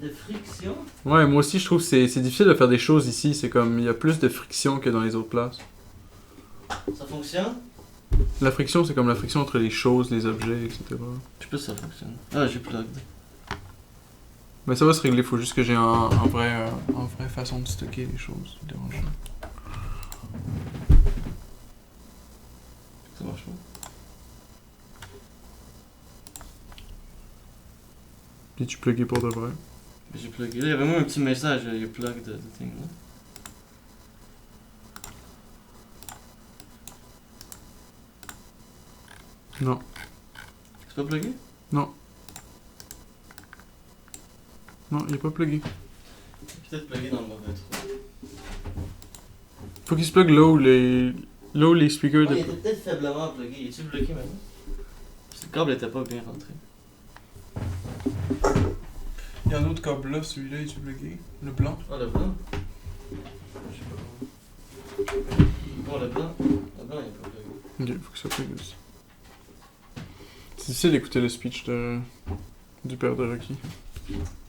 De friction? Ouais, moi aussi, je trouve que c'est difficile de faire des choses ici. C'est comme, il y a plus de friction que dans les autres places. Ça fonctionne? La friction, c'est comme la friction entre les choses, les objets, etc. Je sais pas si ça fonctionne. Ah, j'ai plugged. Mais ça va se régler, faut juste que j'ai un vrai façon de stocker les choses. C'est dérangeant. Ça marche pas. Puis tu plugué pour de vrai. J'ai plugué. Là, il y avait même un petit message, you plug the thing là. Non. C'est pas plugué? Non, il est pas plugué. Peut-être plugué dans le mauvais trou. Faut qu'il se plug là où les speakers Ouais, il était peut-être faiblement plugué. Il est-tu bloqué maintenant? Parce que le câble était pas bien rentré. Il y a un autre câble là, celui-là, il est plugué. Le blanc. Ah, le blanc? Je sais pas. Bon, le blanc. Le blanc, il est pas plugué. Ok, faut que ça plug aussi. C'est difficile d'écouter le speech du père de Rocky.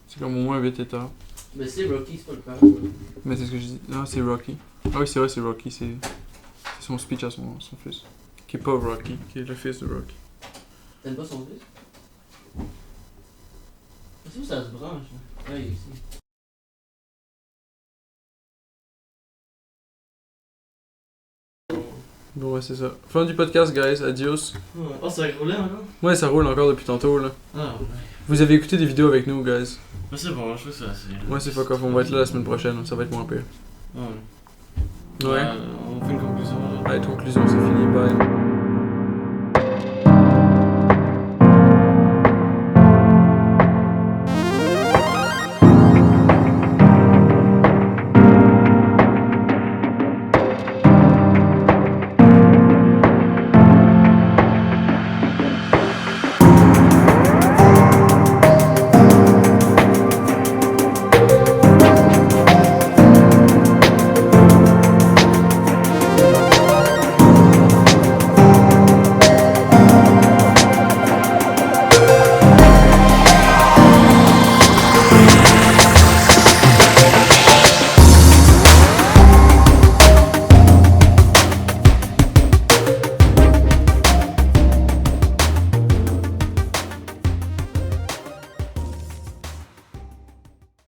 C'est comme au moins 8 étapes. Mais c'est Rocky, c'est pas le père. Mais c'est ce que je dis. Non, c'est Rocky. Ah oui, c'est vrai, c'est Rocky. C'est son speech à son fils. Qui est pas Rocky, qui est le fils de Rocky. T'aimes pas son fils? C'est où ça se branche? Là, il est ici. Bon, ouais, c'est ça. Fin du podcast, guys. Adios. Oh, ça roulait encore? Ouais, ça roule encore depuis tantôt, là. Ah, ouais. Vous avez écouté des vidéos avec nous, guys. Mais c'est bon, je trouve que c'est assez. Ouais, c'est fuck off. On va être là la semaine prochaine. Ça va être moins pire. Ouais. Ouais. On fait une conclusion. Là. Allez, conclusion, c'est fini. Bye.